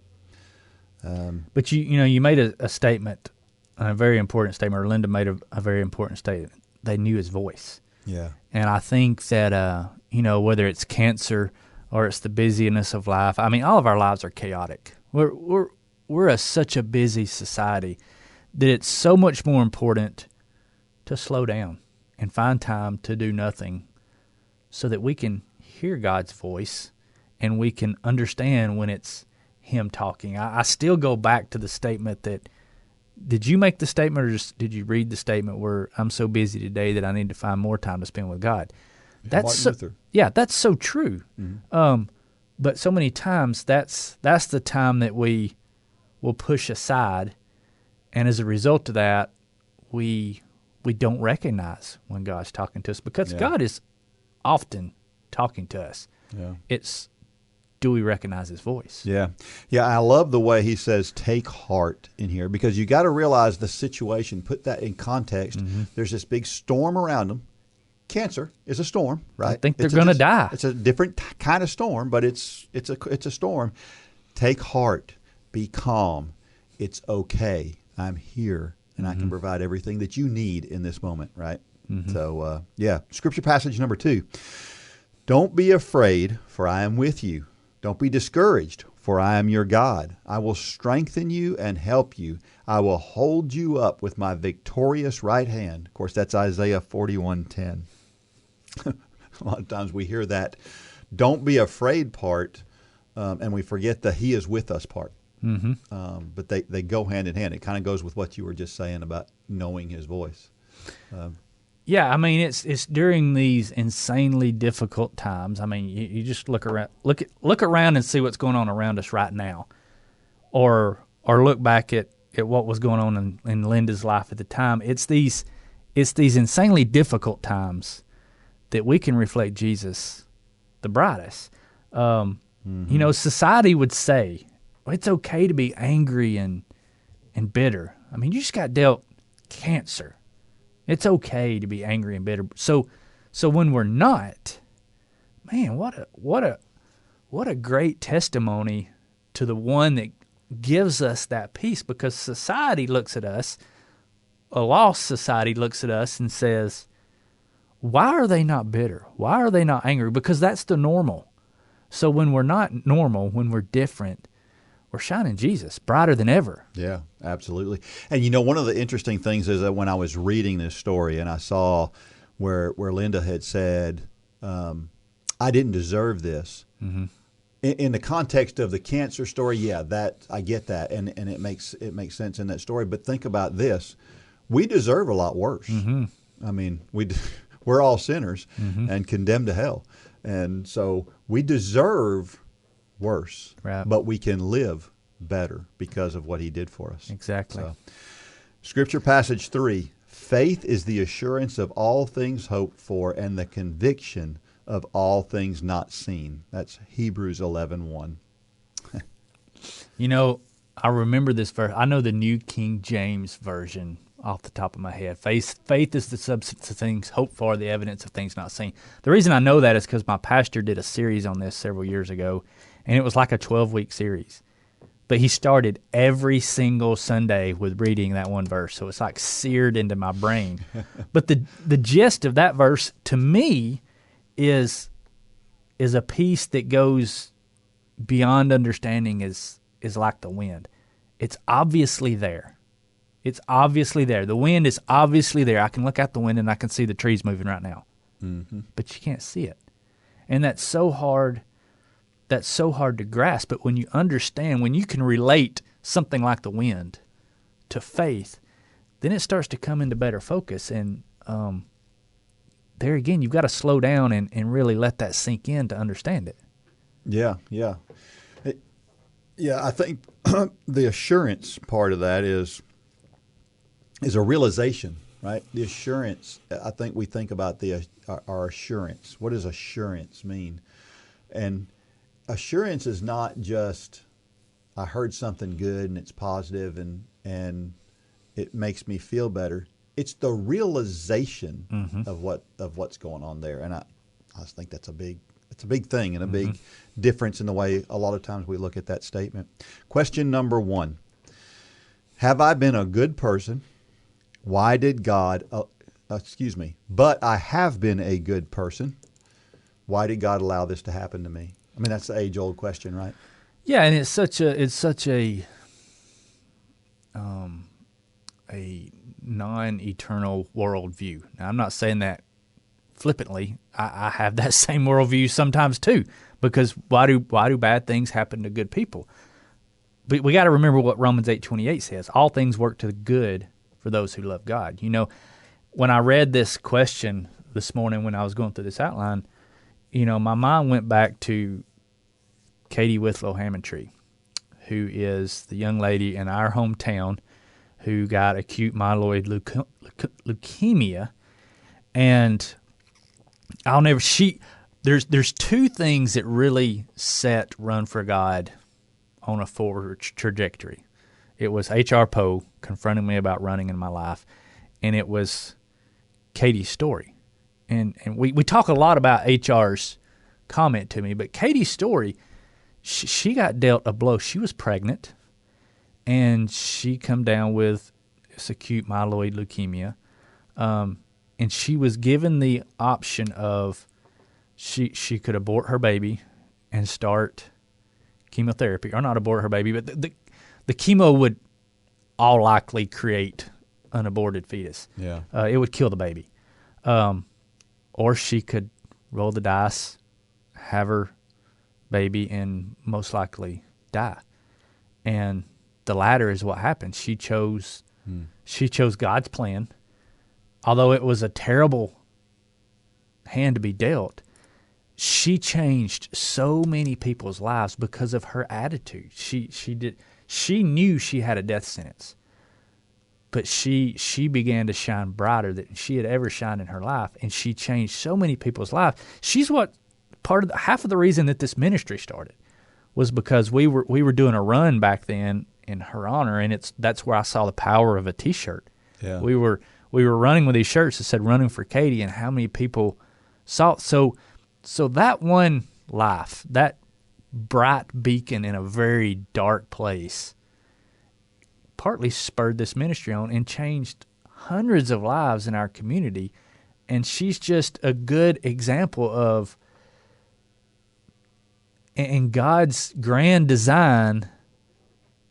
[SPEAKER 3] But you made a statement, a very important statement, or Linda made a very important statement. They knew his voice.
[SPEAKER 2] Yeah.
[SPEAKER 3] And I think that, whether it's cancer or it's the busyness of life, I mean, all of our lives are chaotic. We're such a busy society that it's so much more important to slow down and find time to do nothing so that we can hear God's voice and we can understand when it's him talking. I still go back to the statement that, did you make the statement or just did you read the statement where I'm so busy today that I need to find more time to spend with God? That's
[SPEAKER 2] Martin Luther.
[SPEAKER 3] Yeah, that's so true. But so many times that's the time that we will push aside, and as a result of that, we don't recognize when God's talking to us, because God is often talking to us.
[SPEAKER 2] Yeah.
[SPEAKER 3] It's, do we recognize his voice?
[SPEAKER 2] Yeah. Yeah, I love the way he says take heart in here, because you got to realize the situation, put that in context. There's this big storm around them. Cancer is a storm, right?
[SPEAKER 3] I think they're going to die.
[SPEAKER 2] It's a different kind of storm, but it's a storm. Take heart. Be calm. It's okay. I'm here, and I can provide everything that you need in this moment, right? So, Scripture passage number 2. "Don't be afraid, for I am with you. Don't be discouraged, for I am your God. I will strengthen you and help you. I will hold you up with my victorious right hand." Of course, that's Isaiah 41:10. A lot of times we hear that "don't be afraid" part, and we forget the "he is with us" part. But they go hand in hand. It kind of goes with what you were just saying about knowing his voice.
[SPEAKER 3] Yeah, I mean, it's during these insanely difficult times. I mean, you just look around and see what's going on around us right now, or look back at what was going on in Linda's life at the time. It's these insanely difficult times that we can reflect Jesus the brightest. Society would say, well, it's okay to be angry and bitter. I mean, you just got dealt cancer. It's okay to be angry and bitter. So when we're not, man, what a great testimony to the one that gives us that peace, because society looks at us, a lost society looks at us and says, why are they not bitter? Why are they not angry? Because that's the normal. So when we're not normal, when we're different, we're shining Jesus brighter than ever.
[SPEAKER 2] Yeah, absolutely. And one of the interesting things is that when I was reading this story and I saw where Linda had said, "I didn't deserve this." In the context of the cancer story, that I get that, and it makes sense in that story. But think about this: we deserve a lot worse. I mean, we're all sinners and condemned to hell, and so we deserve worse,
[SPEAKER 3] right,
[SPEAKER 2] but we can live better because of what he did for us.
[SPEAKER 3] Exactly.
[SPEAKER 2] So, Scripture passage 3, "Faith is the assurance of all things hoped for and the conviction of all things not seen." That's Hebrews 11:1.
[SPEAKER 3] I remember this verse. I know the New King James Version off the top of my head. Faith is the substance of things hoped for, the evidence of things not seen. The reason I know that is because my pastor did a series on this several years ago, and it was like a 12-week series. But he started every single Sunday with reading that one verse, so it's like seared into my brain. But the gist of that verse, to me, is a peace that goes beyond understanding, is like the wind. It's obviously there. It's obviously there. The wind is obviously there. I can look out the window and I can see the trees moving right now. But you can't see it. And that's so hard. That's so hard to grasp. But when you understand, when you can relate something like the wind to faith, then it starts to come into better focus. And there again, you've got to slow down and really let that sink in to understand it.
[SPEAKER 2] Yeah. I think the assurance part of that is a realization, right? The assurance. I think we think about our assurance. What does assurance mean? And assurance is not just I heard something good and it's positive and it makes me feel better. It's the realization of what's going on there, and I just think that's a big thing and a big difference in the way a lot of times we look at that statement. Question number 1: have I been a good person? Why did God? But I have been a good person. Why did God allow this to happen to me? I mean, that's the age-old question, right?
[SPEAKER 3] Yeah, and it's such a non-eternal worldview. Now, I'm not saying that flippantly. I have that same worldview sometimes too, because why do bad things happen to good people? But we got to remember what Romans 8:28 says: all things work to the good for those who love God. You know, when I read this question this morning when I was going through this outline, you know, my mind went back to Katie Withlow Hammondtree, who is the young lady in our hometown who got acute myeloid leukemia, and there's two things that really set Run for God on a forward trajectory. It was H.R. Poe confronting me about running in my life, and it was Katie's story. And we talk a lot about H.R.'s comment to me, but Katie's story, she got dealt a blow. She was pregnant, and she come down with this acute myeloid leukemia, and she was given the option of she could abort her baby and start chemotherapy, or not abort her baby, but the chemo would all likely create an aborted fetus.
[SPEAKER 2] Yeah,
[SPEAKER 3] it would kill the baby, or she could roll the dice, have her baby, and most likely die. And the latter is what happened. She chose God's plan. Although it was a terrible hand to be dealt, she changed so many people's lives because of her attitude. She knew she had a death sentence, but she began to shine brighter than she had ever shined in her life, and she changed so many people's lives. She's what half of the reason that this ministry started was because we were doing a run back then in her honor, and that's where I saw the power of a T-shirt.
[SPEAKER 2] Yeah.
[SPEAKER 3] We were running with these shirts that said "Running for Katie," and how many people saw it. So that one life, that bright beacon in a very dark place, partly spurred this ministry on and changed hundreds of lives in our community. And she's just a good example of, in God's grand design,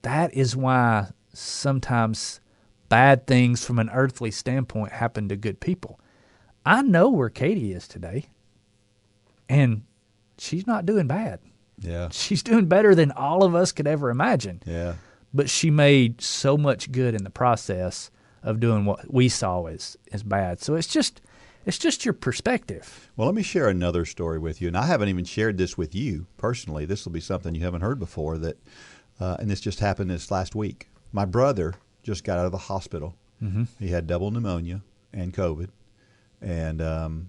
[SPEAKER 3] that is why sometimes bad things from an earthly standpoint happen to good people. I know where Katie is today, and she's not doing bad.
[SPEAKER 2] Yeah.
[SPEAKER 3] She's doing better than all of us could ever imagine.
[SPEAKER 2] Yeah.
[SPEAKER 3] But she made so much good in the process of doing what we saw as bad. So it's just your perspective.
[SPEAKER 2] Well, let me share another story with you, and I haven't even shared this with you personally. This will be something you haven't heard before, and this just happened this last week. My brother just got out of the hospital. Mm-hmm. He had double pneumonia and COVID, and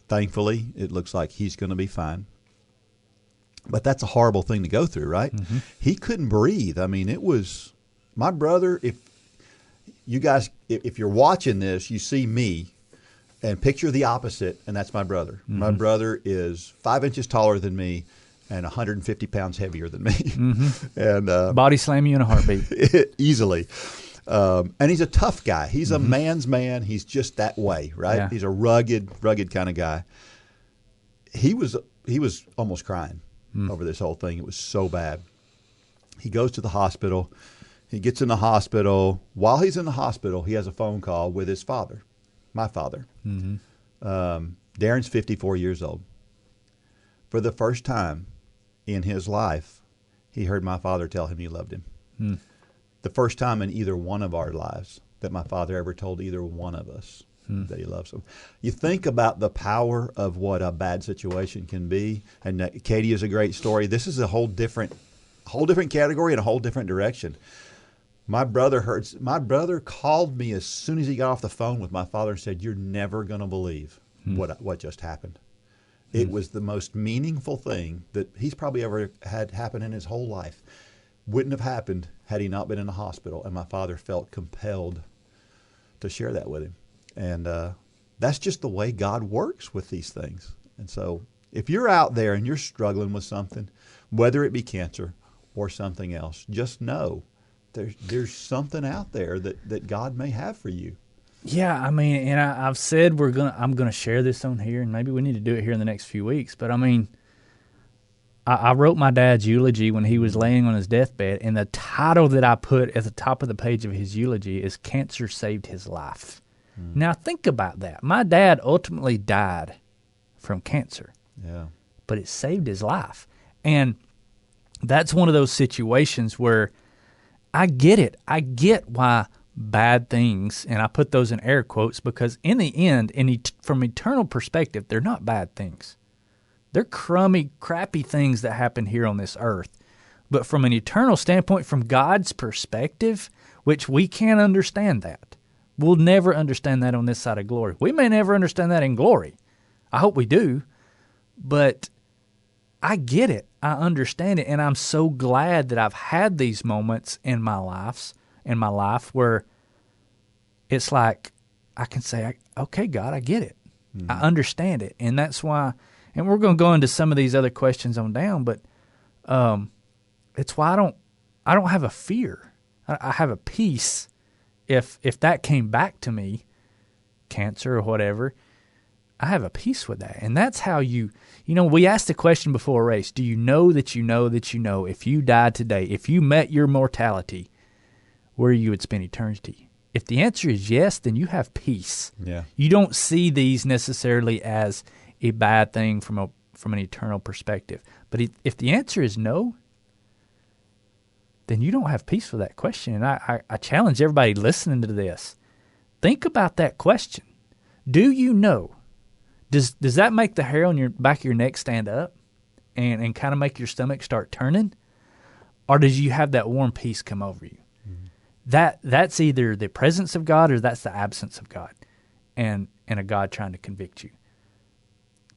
[SPEAKER 2] thankfully, it looks like he's going to be fine. But that's a horrible thing to go through, right? Mm-hmm. He couldn't breathe. I mean, it was my brother. If you guys, if you're watching this, you see me, and picture the opposite, and that's my brother. Mm-hmm. My brother is 5 inches taller than me and 150 pounds heavier than me. Mm-hmm. And
[SPEAKER 3] body slam you in a heartbeat.
[SPEAKER 2] Easily. And he's a tough guy. He's a man's man. He's just that way, right? Yeah. He's a rugged kind of guy. He was almost crying over this whole thing. It was so bad. He goes to the hospital. He gets in the hospital. While he's in the hospital, he has a phone call with his father, my father. Mm-hmm. Darren's 54 years old. For the first time in his life, he heard my father tell him he loved him. The first time in either one of our lives that my father ever told either one of us that he loves them. You think about the power of what a bad situation can be, and Katie is a great story. This is a whole different category and a whole different direction. My brother called me as soon as he got off the phone with my father and said, "You're never going to believe what just happened." It was the most meaningful thing that he's probably ever had happen in his whole life. Wouldn't have happened had he not been in the hospital, and my father felt compelled to share that with him. And that's just the way God works with these things. And so if you're out there and you're struggling with something, whether it be cancer or something else, just know there's something out there that God may have for you.
[SPEAKER 3] Yeah, I mean, and I've said I'm gonna share this on here, and maybe we need to do it here in the next few weeks. But I mean, I wrote my dad's eulogy when he was laying on his deathbed, and the title that I put at the top of the page of his eulogy is "Cancer Saved His Life." Now think about that. My dad ultimately died from cancer, but it saved his life. And that's one of those situations where I get it. I get why bad things, and I put those in air quotes, because in the end, from eternal perspective, they're not bad things. They're crummy, crappy things that happen here on this earth. But from an eternal standpoint, from God's perspective, which we can't understand that. We'll never understand that on this side of glory. We may never understand that in glory. I hope we do. But I get it. I understand it. And I'm so glad that I've had these moments in my life where it's like I can say, okay, God, I get it. I understand it. And that's why, and we're going to go into some of these other questions on down, but it's why I don't have a fear. I have a peace. If that came back to me, cancer or whatever, I have a peace with that. And that's how we asked the question before a race, do you know that you know that you know if you died today, if you met your mortality, where you would spend eternity? If the answer is yes, then you have peace.
[SPEAKER 2] Yeah.
[SPEAKER 3] You don't see these necessarily as a bad thing from an eternal perspective. But if the answer is no, then you don't have peace with that question. And I challenge everybody listening to this. Think about that question. Do you know? Does that make the hair on your back of your neck stand up and kind of make your stomach start turning? Or does you have that warm peace come over you? That's either the presence of God or that's the absence of God and a God trying to convict you.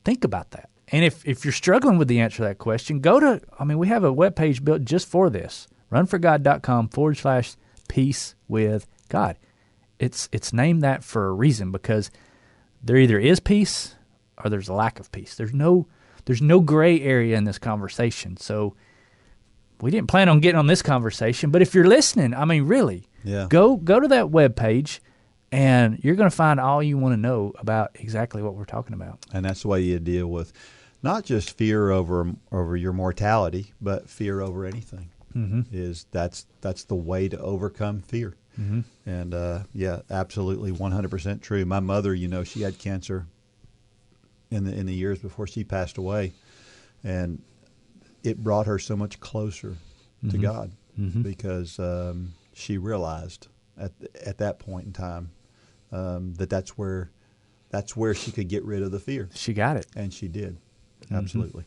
[SPEAKER 3] Think about that. And if you're struggling with the answer to that question, we have a webpage built just for this. runforgod.com/peace with God. It's named that for a reason, because there either is peace or there's a lack of peace. There's no gray area in this conversation. So we didn't plan on getting on this conversation, but if you're listening, I mean, really, go to that webpage and you're going to find all you want to know about exactly what we're talking about.
[SPEAKER 2] And that's the way you deal with not just fear over your mortality, but fear over anything. That's the way to overcome fear. And absolutely 100% true. My mother, she had cancer in the years before she passed away, and it brought her so much closer to God because she realized at that point in time that's where she could get rid of the fear.
[SPEAKER 3] She got it,
[SPEAKER 2] and she did. Absolutely.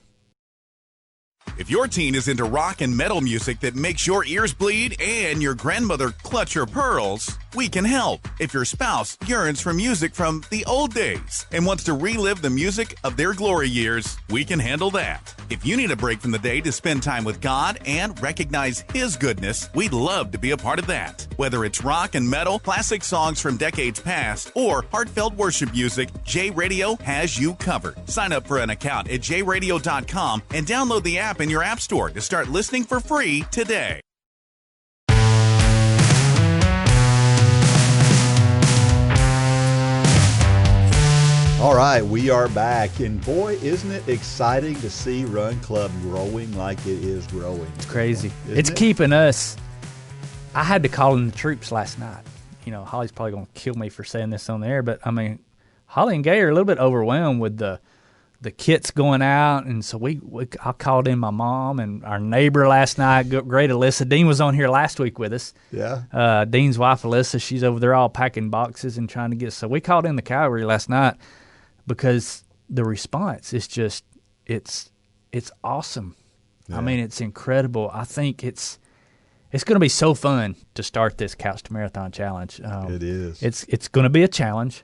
[SPEAKER 4] If your teen is into rock and metal music that makes your ears bleed and your grandmother clutch her pearls, we can help. If your spouse yearns for music from the old days and wants to relive the music of their glory years, we can handle that. If you need a break from the day to spend time with God and recognize His goodness, we'd love to be a part of that. Whether it's rock and metal, classic songs from decades past, or heartfelt worship music, J Radio has you covered. Sign up for an account at jradio.com and download the app in your app store to start listening for free today.
[SPEAKER 2] All right, we are back, and boy, isn't it exciting to see Run Club growing like it is growing.
[SPEAKER 3] It's crazy. It's keeping us. I had to call in the troops last night. Holly's probably going to kill me for saying this on the air, but I mean, Holly and Gay are a little bit overwhelmed with the the kit's going out, and so I called in my mom and our neighbor last night, great Alyssa. Dean was on here last week with us.
[SPEAKER 2] Yeah.
[SPEAKER 3] Dean's wife, Alyssa, she's over there all packing boxes and trying to get. So we called in the cavalry last night because the response is just it's awesome.
[SPEAKER 2] Yeah.
[SPEAKER 3] I mean, it's incredible. I think it's going to be so fun to start this Couch to Marathon Challenge.
[SPEAKER 2] It is.
[SPEAKER 3] It's going to be a challenge,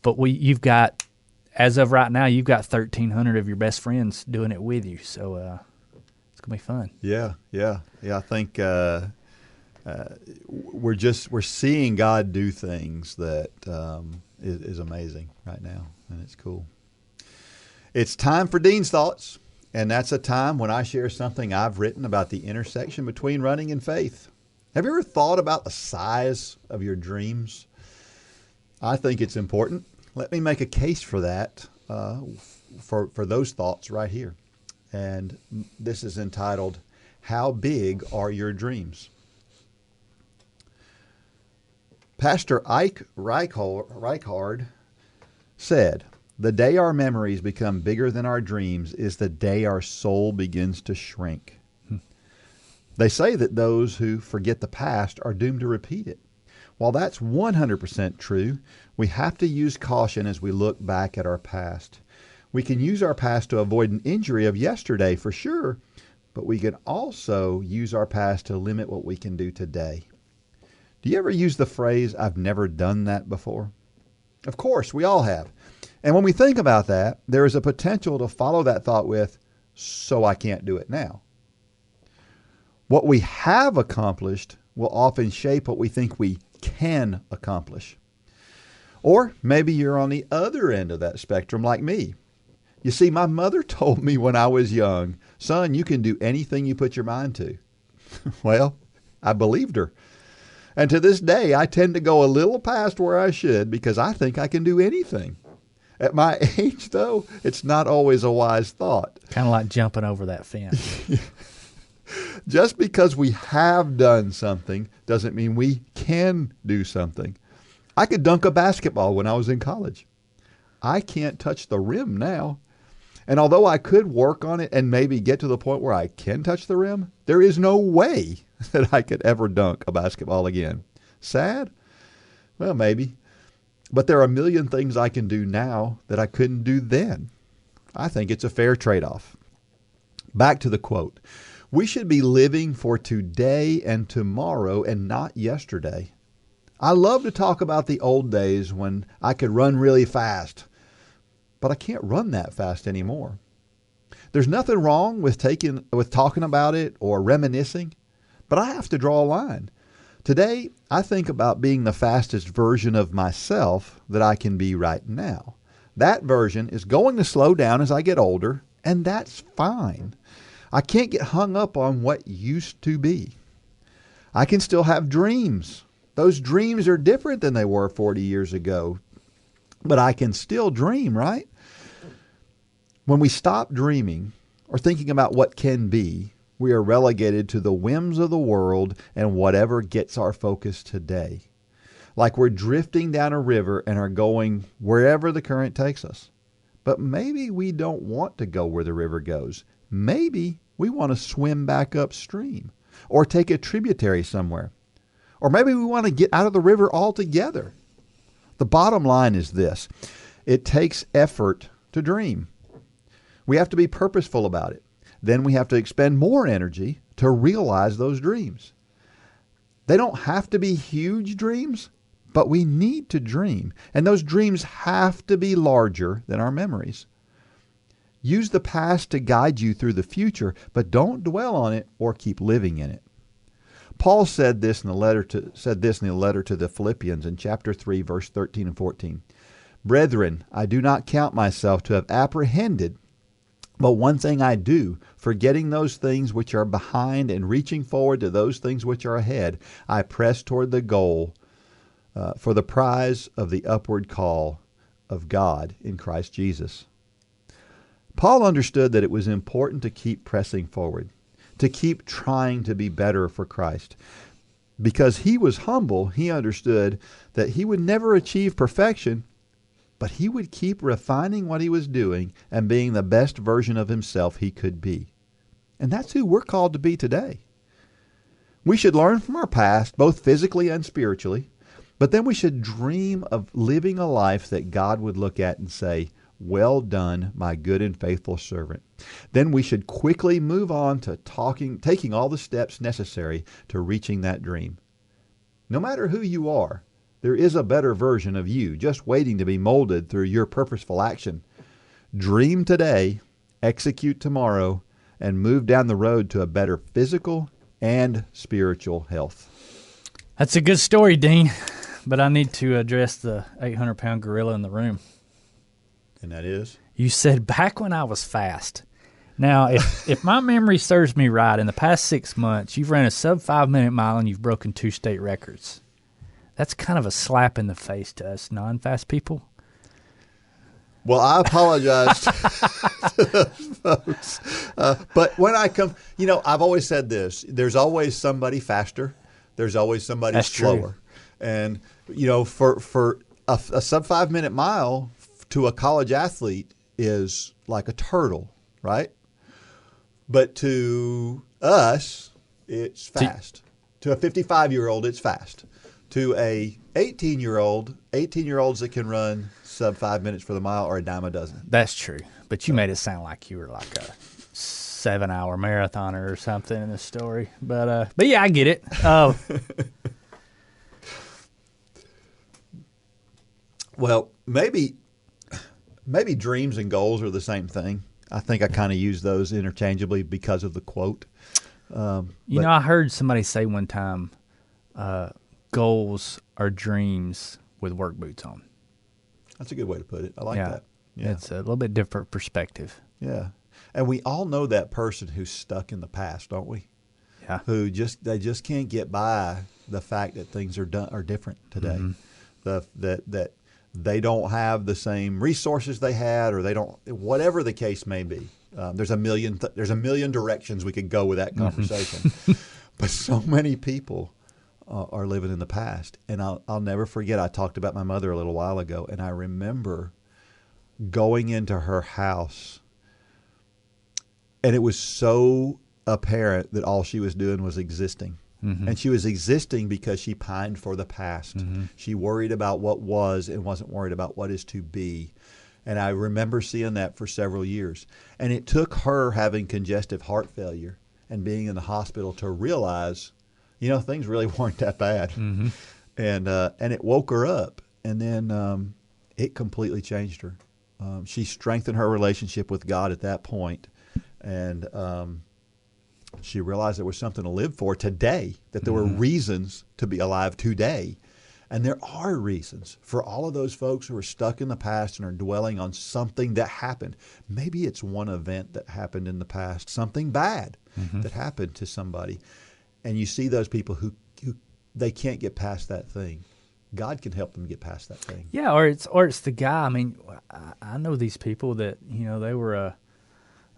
[SPEAKER 3] but you've got. As of right now, you've got 1,300 of your best friends doing it with you, so it's gonna be fun.
[SPEAKER 2] Yeah. I think we're seeing God do things that is amazing right now, and it's cool. It's time for Dean's Thoughts, and that's a time when I share something I've written about the intersection between running and faith. Have you ever thought about the size of your dreams? I think it's important. Let me make a case for that, for those thoughts right here. And this is entitled, How Big Are Your Dreams? Pastor Ike Reichard said, the day our memories become bigger than our dreams is the day our soul begins to shrink. They say that those who forget the past are doomed to repeat it. While that's 100% true, we have to use caution as we look back at our past. We can use our past to avoid an injury of yesterday for sure, but we can also use our past to limit what we can do today. Do you ever use the phrase, I've never done that before? Of course, we all have. And when we think about that, there is a potential to follow that thought with, so I can't do it now. What we have accomplished will often shape what we think we can accomplish. Or maybe you're on the other end of that spectrum like me. You see, my mother told me when I was young, son, you can do anything you put your mind to. Well, I believed her. And to this day, I tend to go a little past where I should because I think I can do anything. At my age, though, it's not always a wise thought.
[SPEAKER 3] Kind of like jumping over that fence.
[SPEAKER 2] Just because we have done something doesn't mean we can do something. I could dunk a basketball when I was in college. I can't touch the rim now. And although I could work on it and maybe get to the point where I can touch the rim, there is no way that I could ever dunk a basketball again. Sad? Well, maybe. But there are a million things I can do now that I couldn't do then. I think it's a fair trade-off. Back to the quote. We should be living for today and tomorrow and not yesterday. I love to talk about the old days when I could run really fast, but I can't run that fast anymore. There's nothing wrong with talking about it or reminiscing, but I have to draw a line. Today, I think about being the fastest version of myself that I can be right now. That version is going to slow down as I get older, and that's fine. I can't get hung up on what used to be. I can still have dreams. Those dreams are different than they were 40 years ago, but I can still dream, right? When we stop dreaming or thinking about what can be, we are relegated to the whims of the world and whatever gets our focus today. Like we're drifting down a river and are going wherever the current takes us. But maybe we don't want to go where the river goes. Maybe we want to swim back upstream or take a tributary somewhere. Or maybe we want to get out of the river altogether. The bottom line is this. It takes effort to dream. We have to be purposeful about it. Then we have to expend more energy to realize those dreams. They don't have to be huge dreams, but we need to dream. And those dreams have to be larger than our memories. Use the past to guide you through the future, but don't dwell on it or keep living in it. Paul said this in the letter to the Philippians in chapter 3, verse 13 and 14. Brethren, I do not count myself to have apprehended, but one thing I do, forgetting those things which are behind and reaching forward to those things which are ahead, I press toward the goal for the prize of the upward call of God in Christ Jesus. Paul understood that it was important to keep pressing forward, to keep trying to be better for Christ. Because he was humble, he understood that he would never achieve perfection, but he would keep refining what he was doing and being the best version of himself he could be. And that's who we're called to be today. We should learn from our past, both physically and spiritually, but then we should dream of living a life that God would look at and say, "Well done, my good and faithful servant." Then we should quickly move on to taking all the steps necessary to reaching that dream. No matter who you are, there is a better version of you just waiting to be molded through your purposeful action. Dream today, execute tomorrow, and move down the road to a better physical and spiritual health.
[SPEAKER 3] That's a good story, Dean, but I need to address the 800-pound gorilla in the room.
[SPEAKER 2] And that is?
[SPEAKER 3] You said back when I was fast. Now, if my memory serves me right, in the past 6 months, you've ran a sub-5-minute mile and you've broken 2 state records. That's kind of a slap in the face to us non-fast people.
[SPEAKER 2] Well, I apologize to those folks. But when I come, I've always said this. There's always somebody faster. There's always somebody slower.
[SPEAKER 3] True.
[SPEAKER 2] And, for a sub-5-minute mile to a college athlete is like a turtle, right? But to us, it's fast. To a 55-year-old, it's fast. To a 18-year-olds that can run sub 5 minutes for the mile are a dime a dozen.
[SPEAKER 3] That's true. But you made it sound like you were like a 7-hour marathoner or something in the story. But yeah, I get it.
[SPEAKER 2] Well, maybe dreams and goals are the same thing. I think I kind of use those interchangeably because of the quote.
[SPEAKER 3] I heard somebody say one time, goals are dreams with work boots on.
[SPEAKER 2] That's a good way to put it. I like that. Yeah.
[SPEAKER 3] It's a little bit different perspective.
[SPEAKER 2] Yeah. And we all know that person who's stuck in the past, don't we?
[SPEAKER 3] Yeah.
[SPEAKER 2] Who they just can't get by the fact that things are different today. Mm-hmm. That they don't have the same resources they had, or they don't, whatever the case may be. There's a million directions we could go with that conversation. But so many people are living in the past. And I'll never forget, I talked about my mother a little while ago, and I remember going into her house, and it was so apparent that all she was doing was existing. Mm-hmm. And she was existing because she pined for the past. Mm-hmm. She worried about what was and wasn't worried about what is to be. And I remember seeing that for several years. And it took her having congestive heart failure and being in the hospital to realize, things really weren't that bad. Mm-hmm. And it woke her up. And then it completely changed her. She strengthened her relationship with God at that point. And she realized there was something to live for today, that there were reasons to be alive today. And there are reasons for all of those folks who are stuck in the past and are dwelling on something that happened. Maybe it's one event that happened in the past, something bad that happened to somebody. And you see those people who they can't get past that thing. God can help them get past that thing.
[SPEAKER 3] Yeah, or it's the guy. I mean, I know these people that,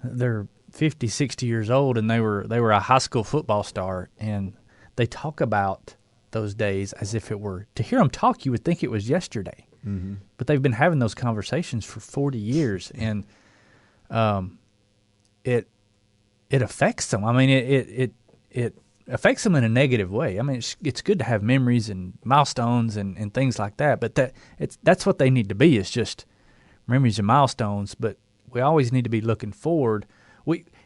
[SPEAKER 3] they're 50, 60 years old, and they were a high school football star, and they talk about those days as if it were, to hear them talk, you would think it was yesterday. Mm-hmm. But they've been having those conversations for 40 years, and it affects them. I mean, it affects them in a negative way. I mean, it's good to have memories and milestones and things like that, but that's what they need to be, is just memories and milestones. But we always need to be looking forward.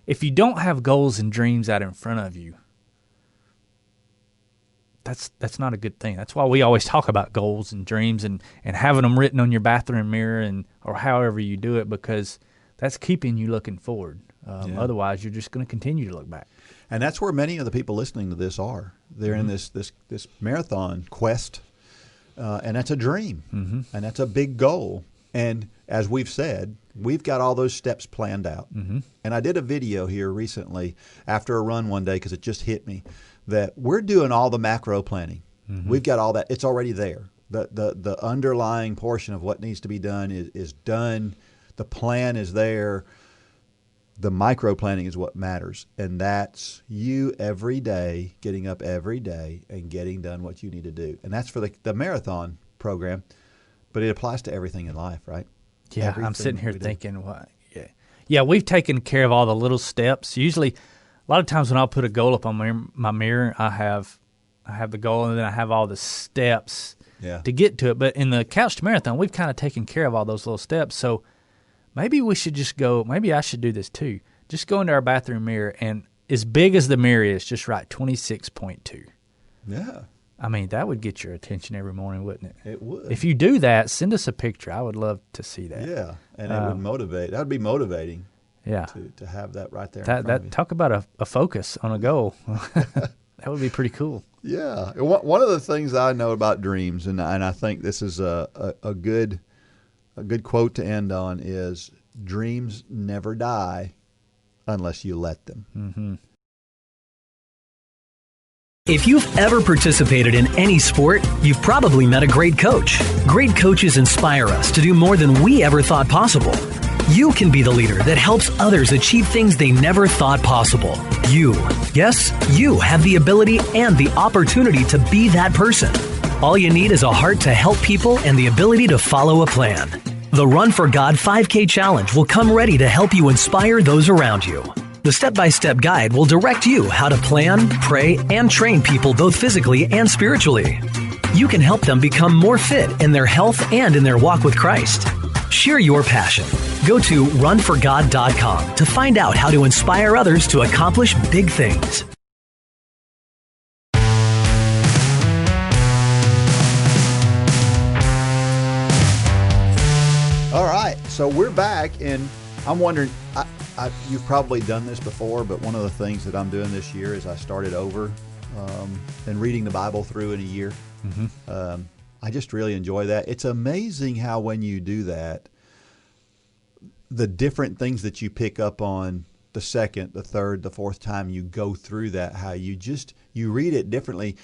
[SPEAKER 3] If you don't have goals and dreams out in front of you, that's not a good thing. That's why we always talk about goals and dreams and having them written on your bathroom mirror or however you do it, because that's keeping you looking forward. Otherwise, you're just going to continue to look back.
[SPEAKER 2] And that's where many of the people listening to this are. They're in this marathon quest, and that's a dream, and that's a big goal. And as we've said, we've got all those steps planned out. Mm-hmm. And I did a video here recently after a run one day, because it just hit me, that we're doing all the macro planning. Mm-hmm. We've got all that. It's already there. The underlying portion of what needs to be done is done. The plan is there. The micro planning is what matters. And that's you every day, getting up every day and getting done what you need to do. And that's for the marathon program. But it applies to everything in life, right?
[SPEAKER 3] Yeah,
[SPEAKER 2] Everything
[SPEAKER 3] I'm sitting here
[SPEAKER 2] we do.
[SPEAKER 3] thinking, what? Yeah, we've taken care of all the little steps. Usually, a lot of times when I'll put a goal up on my mirror, I have the goal, and then I have all the steps to get to it. But in the Couch to Marathon, we've kind of taken care of all those little steps. So maybe we should just go. Maybe I should do this too. Just go into our bathroom mirror, and as big as the mirror is, just write 26.2.
[SPEAKER 2] Yeah.
[SPEAKER 3] I mean, that would get your attention every morning, wouldn't it?
[SPEAKER 2] It would.
[SPEAKER 3] If you do that, send us a picture. I would love to see that.
[SPEAKER 2] Yeah, and it would motivate. That would be motivating.
[SPEAKER 3] Yeah.
[SPEAKER 2] To have that right there. In front of you.
[SPEAKER 3] Talk about a focus on a goal. That would be pretty cool.
[SPEAKER 2] Yeah. One of the things I know about dreams, and I think this is a good quote to end on, is dreams never die unless you let them.
[SPEAKER 3] Mm-hmm.
[SPEAKER 5] If you've ever participated in any sport, you've probably met a great coach. Great coaches inspire us to do more than we ever thought possible. You can be the leader that helps others achieve things they never thought possible. You, yes, you have the ability and the opportunity to be that person. All you need is a heart to help people and the ability to follow a plan. The Run for God 5K Challenge will come ready to help you inspire those around you. The step-by-step guide will direct you how to plan, pray, and train people both physically and spiritually. You can help them become more fit in their health and in their walk with Christ. Share your passion. Go to runforgod.com to find out how to inspire others to accomplish big things.
[SPEAKER 2] All right, so we're back, and I'm wondering, you've probably done this before, but one of the things that I'm doing this year is I started over and reading the Bible through in a year. Mm-hmm. I just really enjoy that. It's amazing how when you do that, the different things that you pick up on the second, the third, the fourth time you go through that, how you read it differently.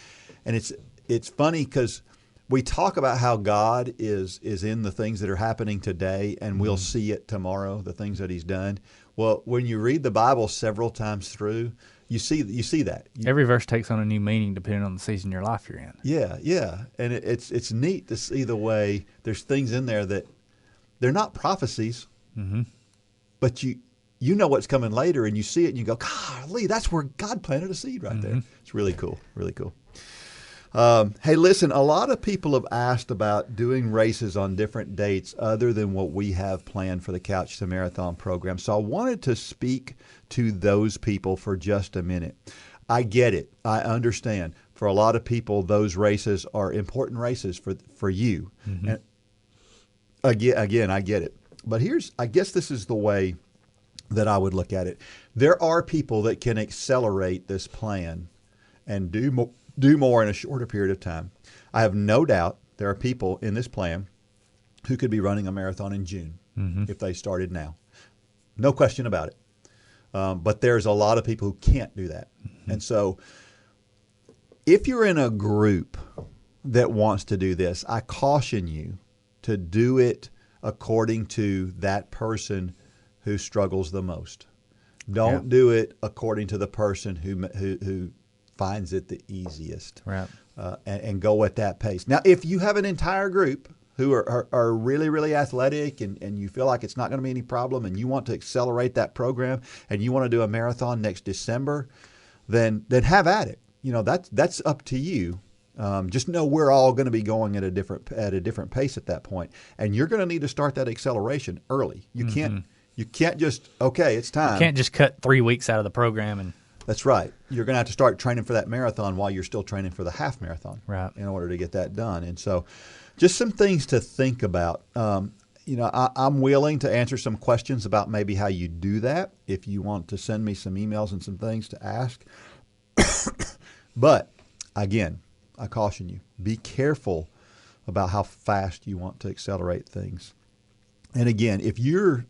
[SPEAKER 2] And it's funny because we talk about how God is in the things that are happening today, and we'll see it tomorrow, the things that He's done. Well, when you read the Bible several times through, you see that.
[SPEAKER 3] Every verse takes on a new meaning depending on the season of your life you're in.
[SPEAKER 2] Yeah. And it's neat to see the way there's things in there that they're not prophecies, but you know what's coming later, and you see it and you go, golly, that's where God planted a seed right there. It's really cool, really cool. Hey, listen, a lot of people have asked about doing races on different dates other than what we have planned for the Couch to Marathon program. So I wanted to speak to those people for just a minute. I get it. I understand. For a lot of people, those races are important races for you. And again, I get it. But I guess this is the way that I would look at it. There are people that can accelerate this plan and do more in a shorter period of time. I have no doubt there are people in this plan who could be running a marathon in June if they started now. No question about it. But there's a lot of people who can't do that. And so if you're in a group that wants to do this, I caution you to do it according to that person who struggles the most. Don't do it according to the person who finds it the easiest,
[SPEAKER 3] right?
[SPEAKER 2] And go at that pace. Now, if you have an entire group who are really, really athletic and you feel like it's not going to be any problem and you want to accelerate that program and you want to do a marathon next December, then have at it. That's up to you. Just know we're all going to be going at a different pace at that point, and you're going to need to start that acceleration early. You can't just it's time.
[SPEAKER 3] You can't just cut 3 weeks out of the program and.
[SPEAKER 2] That's right. You're going to have to start training for that marathon while you're still training for the half marathon,
[SPEAKER 3] right?
[SPEAKER 2] In order to get that done. And so, just some things to think about. I'm willing to answer some questions about maybe how you do that. If you want to send me some emails and some things to ask, but again, I caution you: be careful about how fast you want to accelerate things. And again, if you're,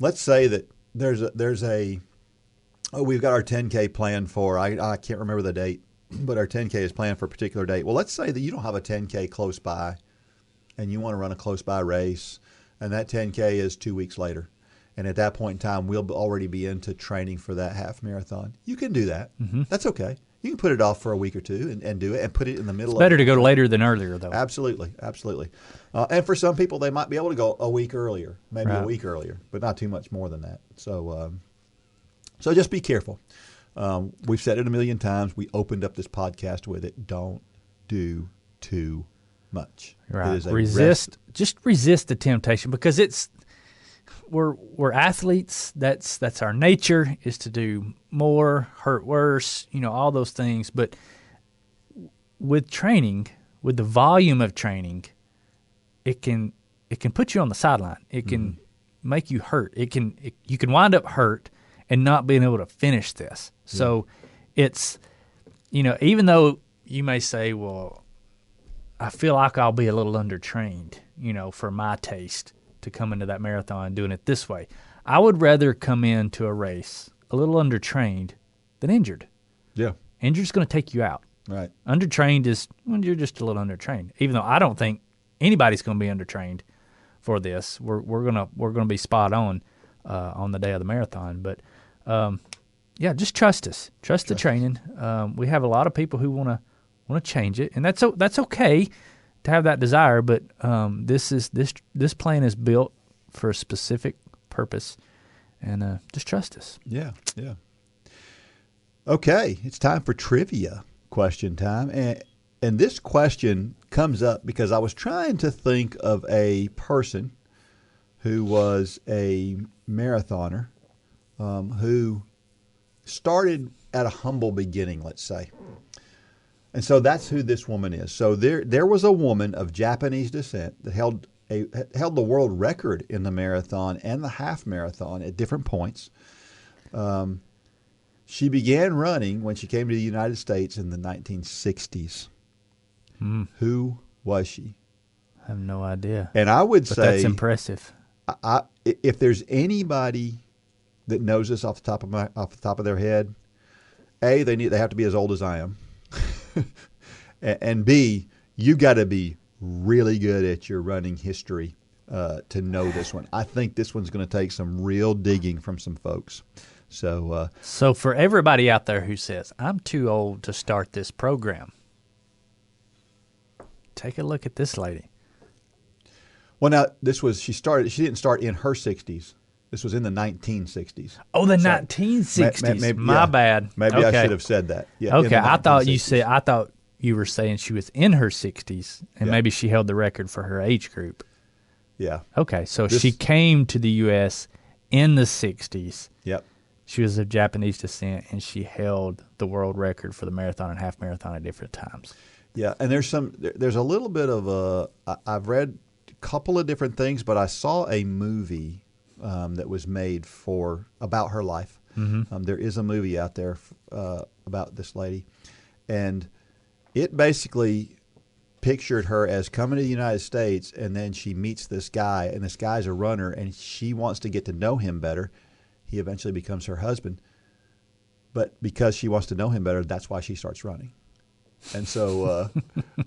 [SPEAKER 2] let's say that. We've got our 10K planned for, I can't remember the date, but our 10K is planned for a particular date. Well, let's say that you don't have a 10K close by and you want to run a close by race, and that 10K is 2 weeks later. And at that point in time, we'll already be into training for that half marathon. You can do that. That's okay. You can put it off for a week or two and do it and put it in the middle.
[SPEAKER 3] It's better to go later than earlier, though.
[SPEAKER 2] Absolutely. And for some people, they might be able to go a week earlier, maybe a week earlier, but not too much more than that. So just be careful. We've said it a million times. We opened up this podcast with it. Don't do too much.
[SPEAKER 3] Right. Just resist the temptation, because we're athletes. That's our nature, is to do more, hurt worse, all those things. But with training, with the volume of training, it can put you on the sideline. It can make you hurt. You can wind up hurt and not being able to finish this. So it's, even though you may say, well, I feel like I'll be a little undertrained, for my taste to come into that marathon doing it this way. I would rather come into a race a little undertrained than injured.
[SPEAKER 2] Yeah.
[SPEAKER 3] Injured's going to take you out.
[SPEAKER 2] Right.
[SPEAKER 3] Undertrained is, you're just a little undertrained. Even though I don't think anybody's going to be undertrained for this. We're gonna be spot on the day of the marathon. But just trust us. Trust the training. We have a lot of people who want to change it, and that's okay to have that desire. But this plan is built for a specific purpose, and just trust us.
[SPEAKER 2] Yeah. Okay, it's time for trivia question time, and this question comes up because I was trying to think of a person who was a marathoner who started at a humble beginning, let's say. And so that's who this woman is. So there was a woman of Japanese descent that held the world record in the marathon and the half marathon at different points. She began running when she came to the United States in the 1960s. Who was she?
[SPEAKER 3] I have no idea.
[SPEAKER 2] And I would say
[SPEAKER 3] that's impressive.
[SPEAKER 2] If there's anybody that knows this off the top of their head, A, they have to be as old as I am, and B, you got to be really good at your running history to know this one. I think this one's going to take some real digging from some folks. So
[SPEAKER 3] for everybody out there who says, I'm too old to start this program, take a look at this lady.
[SPEAKER 2] Well, now, she didn't start in her 60s. This was in the 1960s.
[SPEAKER 3] Oh, the 1960s. My bad.
[SPEAKER 2] Maybe
[SPEAKER 3] okay.
[SPEAKER 2] I should have said that. Yeah,
[SPEAKER 3] okay, I thought you were saying she was in her 60s, and maybe she held the record for her age group.
[SPEAKER 2] Yeah.
[SPEAKER 3] Okay, so she came to the U.S. in the 60s.
[SPEAKER 2] Yep.
[SPEAKER 3] She was of Japanese descent, and she held the world record for the marathon and half marathon at different times.
[SPEAKER 2] Yeah, and there's a little bit of I've read a couple of different things, but I saw a movie that was made about her life. Mm-hmm. There is a movie out there about this lady, and it basically pictured her as coming to the United States, and then she meets this guy, and this guy's a runner, and she wants to get to know him better. He eventually becomes her husband, but because she wants to know him better, that's why she starts running. And so,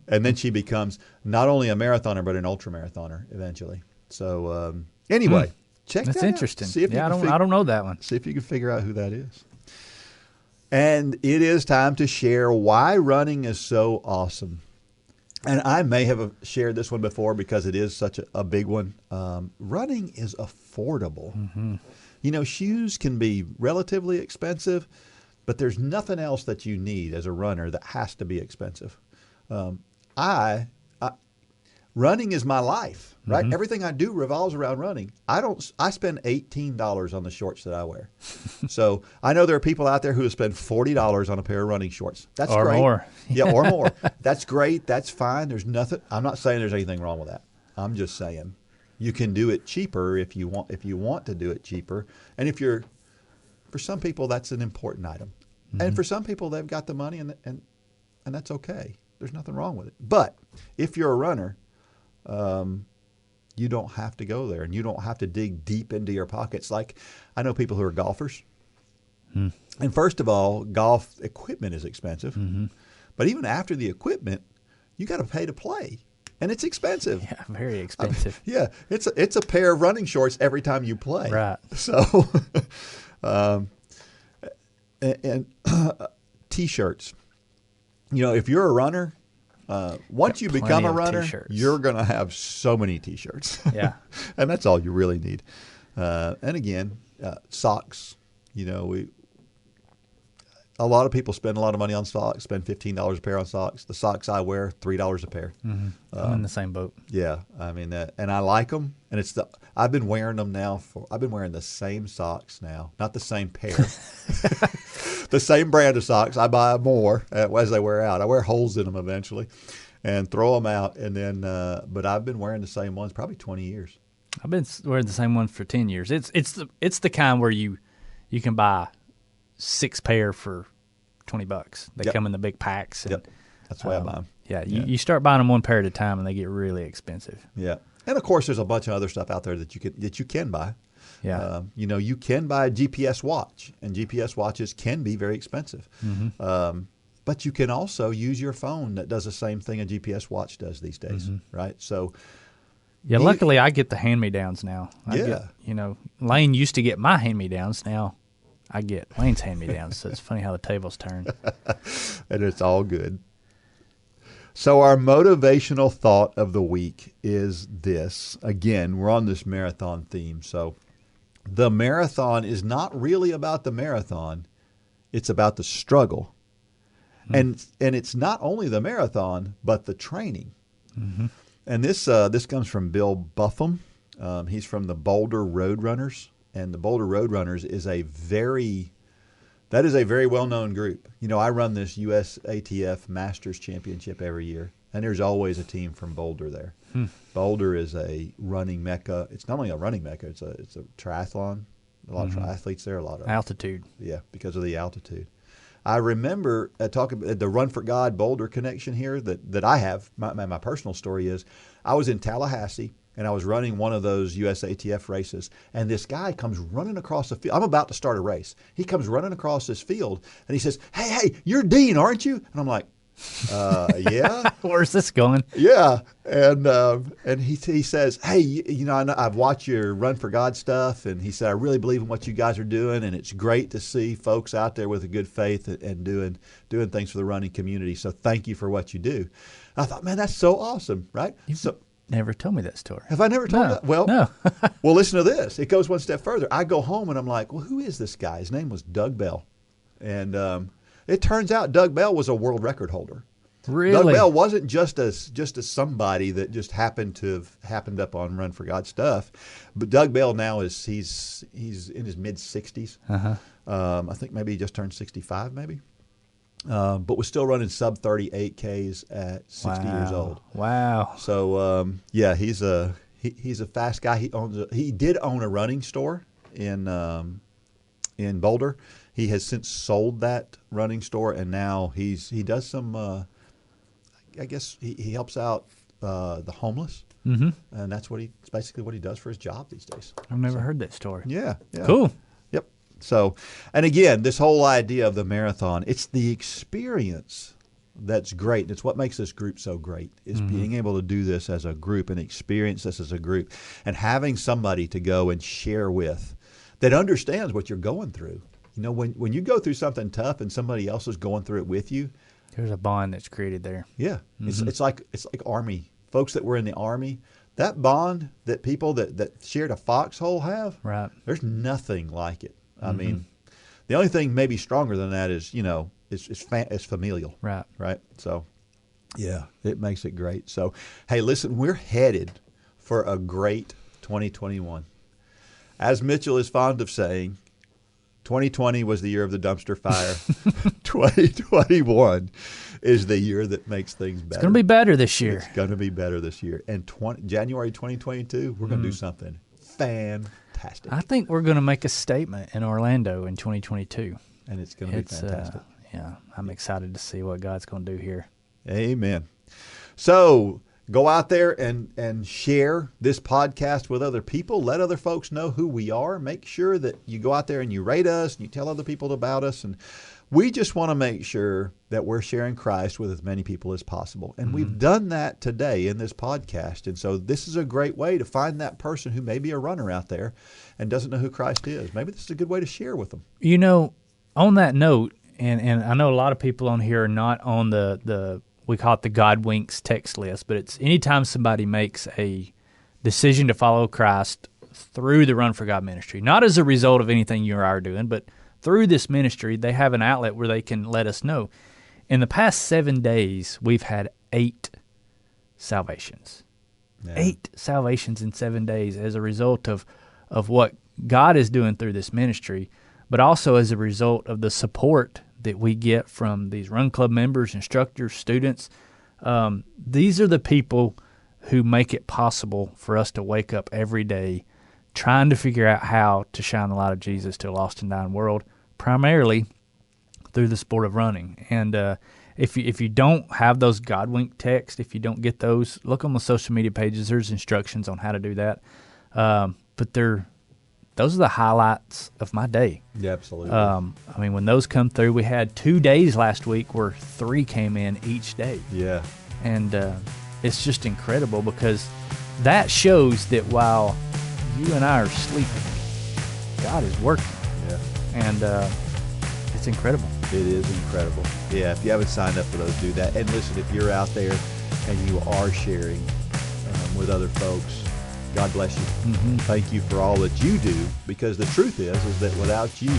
[SPEAKER 2] and then she becomes not only a marathoner but an ultra marathoner eventually. So anyway, check that out.
[SPEAKER 3] That's interesting.
[SPEAKER 2] See if
[SPEAKER 3] I don't know that one.
[SPEAKER 2] See if you can figure out who that is. And it is time to share why running is so awesome. And I may have shared this one before because it is such a big one. Running is affordable. Mm-hmm. Shoes can be relatively expensive, but there's nothing else that you need as a runner that has to be expensive. Running is my life, right? Mm-hmm. Everything I do revolves around running. I spend $18 on the shorts that I wear. So I know there are people out there who spend $40 on a pair of running shorts. That's
[SPEAKER 3] or
[SPEAKER 2] great.
[SPEAKER 3] More.
[SPEAKER 2] Yeah, or more. That's great. That's fine. There's nothing. I'm not saying there's anything wrong with that. I'm just saying you can do it cheaper if you want to do it cheaper. And for some people, that's an important item. Mm-hmm. And for some people, they've got the money and that's okay. There's nothing wrong with it. But if you're a runner, you don't have to go there, and you don't have to dig deep into your pockets. Like, I know people who are golfers. And first of all, golf equipment is expensive. Mm-hmm. But even after the equipment, you got to pay to play. And it's expensive.
[SPEAKER 3] Yeah, very expensive.
[SPEAKER 2] It's a pair of running shorts every time you play.
[SPEAKER 3] Right.
[SPEAKER 2] So, and T-shirts. if you're a runner, once you become a runner,
[SPEAKER 3] t-shirts.
[SPEAKER 2] you're going to have so many T-shirts.
[SPEAKER 3] Yeah.
[SPEAKER 2] And that's all you really need. And again, socks. A lot of people spend a lot of money on socks, spend $15 a pair on socks. The socks I wear, $3 a pair.
[SPEAKER 3] Mm-hmm. I'm in the same boat.
[SPEAKER 2] Yeah, I mean that, and I like them. And I've been wearing them now I've been wearing the same socks now, not the same pair, the same brand of socks. I buy more as they wear out. I wear holes in them eventually, and throw them out. And then, but I've been wearing the same ones probably 20 years.
[SPEAKER 3] I've been wearing the same one for 10 years. It's the kind where you can buy 6 pair for $20. They come in the big packs. And,
[SPEAKER 2] yep, that's why I buy them.
[SPEAKER 3] Yeah, you start buying them one pair at a time, and they get really expensive.
[SPEAKER 2] Yeah, and of course, there's a bunch of other stuff out there that you can buy.
[SPEAKER 3] Yeah,
[SPEAKER 2] you can buy a GPS watch, and GPS watches can be very expensive. Mm-hmm. But you can also use your phone that does the same thing a GPS watch does these days, right? So.
[SPEAKER 3] Yeah, luckily I get the hand-me-downs now.
[SPEAKER 2] Yeah.
[SPEAKER 3] Lane used to get my hand-me-downs. Now I get Lane's hand-me-downs. So it's funny how the tables turn.
[SPEAKER 2] And it's all good. So our motivational thought of the week is this. Again, we're on this marathon theme. So the marathon is not really about the marathon. It's about the struggle. And it's not only the marathon, but the training. Mm-hmm. And this comes from Bill Buffum. He's from the Boulder Roadrunners, and the Boulder Roadrunners is a very well-known group. I run this USATF Masters Championship every year, and there's always a team from Boulder there. Boulder is a running mecca. It's not only a running mecca; it's a triathlon. A lot of triathletes there. A lot of
[SPEAKER 3] altitude.
[SPEAKER 2] Yeah, because of the altitude. I remember talking about the Run for God Boulder connection here that I have. My personal story is I was in Tallahassee, and I was running one of those USATF races, and this guy comes running across the field. I'm about to start a race. He comes running across this field, and he says, hey, you're Dean, aren't you? And I'm like, yeah.
[SPEAKER 3] Where's this going?
[SPEAKER 2] Yeah. And he says, hey, I know I've watched your Run for God stuff. And he said, I really believe in what you guys are doing. And it's great to see folks out there with a good faith and doing things for the running community. So thank you for what you do. And I thought, man, that's so awesome. Right. So
[SPEAKER 3] never told me that story.
[SPEAKER 2] Have I never told you that? Well,
[SPEAKER 3] no.
[SPEAKER 2] Well, listen to this. It goes one step further. I go home and I'm like, well, who is this guy? His name was Doug Bell. And, it turns out Doug Bell was a world record holder.
[SPEAKER 3] Really?
[SPEAKER 2] Doug Bell wasn't just a somebody that just happened up on Run for God stuff, but Doug Bell now he's in his mid-60s. I think maybe he just turned 65, maybe, but was still running sub 38 Ks at 60 years old.
[SPEAKER 3] Wow.
[SPEAKER 2] So yeah, he's a fast guy. He did own a running store in Boulder. He has since sold that running store, and now he does some. I guess he helps out the homeless, and that's basically what he does for his job these days.
[SPEAKER 3] I've never heard that story.
[SPEAKER 2] Yeah.
[SPEAKER 3] Cool.
[SPEAKER 2] Yep. So, and again, this whole idea of the marathon, it's the experience that's great. And it's what makes this group so great is being able to do this as a group and experience this as a group, and having somebody to go and share with that understands what you're going through. When you go through something tough and somebody else is going through it with you,
[SPEAKER 3] there's a bond that's created there.
[SPEAKER 2] Yeah, it's like Army folks that were in the Army. That bond that people that shared a foxhole have,
[SPEAKER 3] right? There's
[SPEAKER 2] nothing like it. I mean, the only thing maybe stronger than that is it's familial,
[SPEAKER 3] right?
[SPEAKER 2] Right. So, yeah, it makes it great. So, hey, listen, we're headed for a great 2021. As Mitchell is fond of saying, 2020 was the year of the dumpster fire. 2021 is the year that makes things better.
[SPEAKER 3] It's going to be better this year.
[SPEAKER 2] It's going to be better this year. And January 2022, we're going to do something fantastic.
[SPEAKER 3] I think we're going to make a statement in Orlando in 2022.
[SPEAKER 2] And it's going to be fantastic.
[SPEAKER 3] Yeah, I'm excited to see what God's going to do here.
[SPEAKER 2] Amen. So go out there and share this podcast with other people. Let other folks know who we are. Make sure that you go out there and you rate us and you tell other people about us. And we just want to make sure that we're sharing Christ with as many people as possible. And we've done that today in this podcast. And so this is a great way to find that person who may be a runner out there and doesn't know who Christ is. Maybe this is a good way to share with them.
[SPEAKER 3] On that note, and I know a lot of people on here are not on the we call it the God Winks text list, but it's anytime somebody makes a decision to follow Christ through the Run for God ministry, not as a result of anything you or I are doing, but through this ministry, they have an outlet where they can let us know. In the past 7 days, we've had 8 salvations. Yeah. 8 salvations in 7 days as a result of what God is doing through this ministry, but also as a result of the support that we get from these Run Club members, instructors, students. These are the people who make it possible for us to wake up every day trying to figure out how to shine the light of Jesus to a lost and dying world, primarily through the sport of running. And if you don't have those God Wink texts, if you don't get those, look on the social media pages. There's instructions on how to do that. But those are the highlights of my day.
[SPEAKER 2] Yeah, absolutely.
[SPEAKER 3] I mean, when those come through, we had 2 days last week where 3 came in each day.
[SPEAKER 2] Yeah.
[SPEAKER 3] And it's just incredible because that shows that while you and I are sleeping, God is working.
[SPEAKER 2] Yeah.
[SPEAKER 3] And it's incredible.
[SPEAKER 2] It is incredible. Yeah, if you haven't signed up for those, do that. And listen, if you're out there and you are sharing with other folks, God bless you.
[SPEAKER 3] Mm-hmm.
[SPEAKER 2] Thank you for all that you do, because the truth is that without you,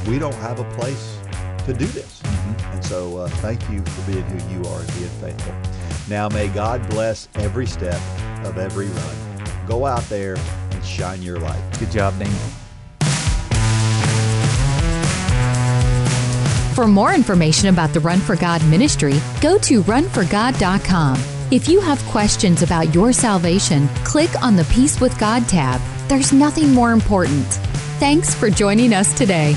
[SPEAKER 2] we don't have a place to do this.
[SPEAKER 3] Mm-hmm.
[SPEAKER 2] And so thank you for being who you are and being faithful. Now may God bless every step of every run. Go out there and shine your light.
[SPEAKER 3] Good job, Dean.
[SPEAKER 1] For more information about the Run for God ministry, go to runforgod.com. If you have questions about your salvation, click on the Peace with God tab. There's nothing more important. Thanks for joining us today.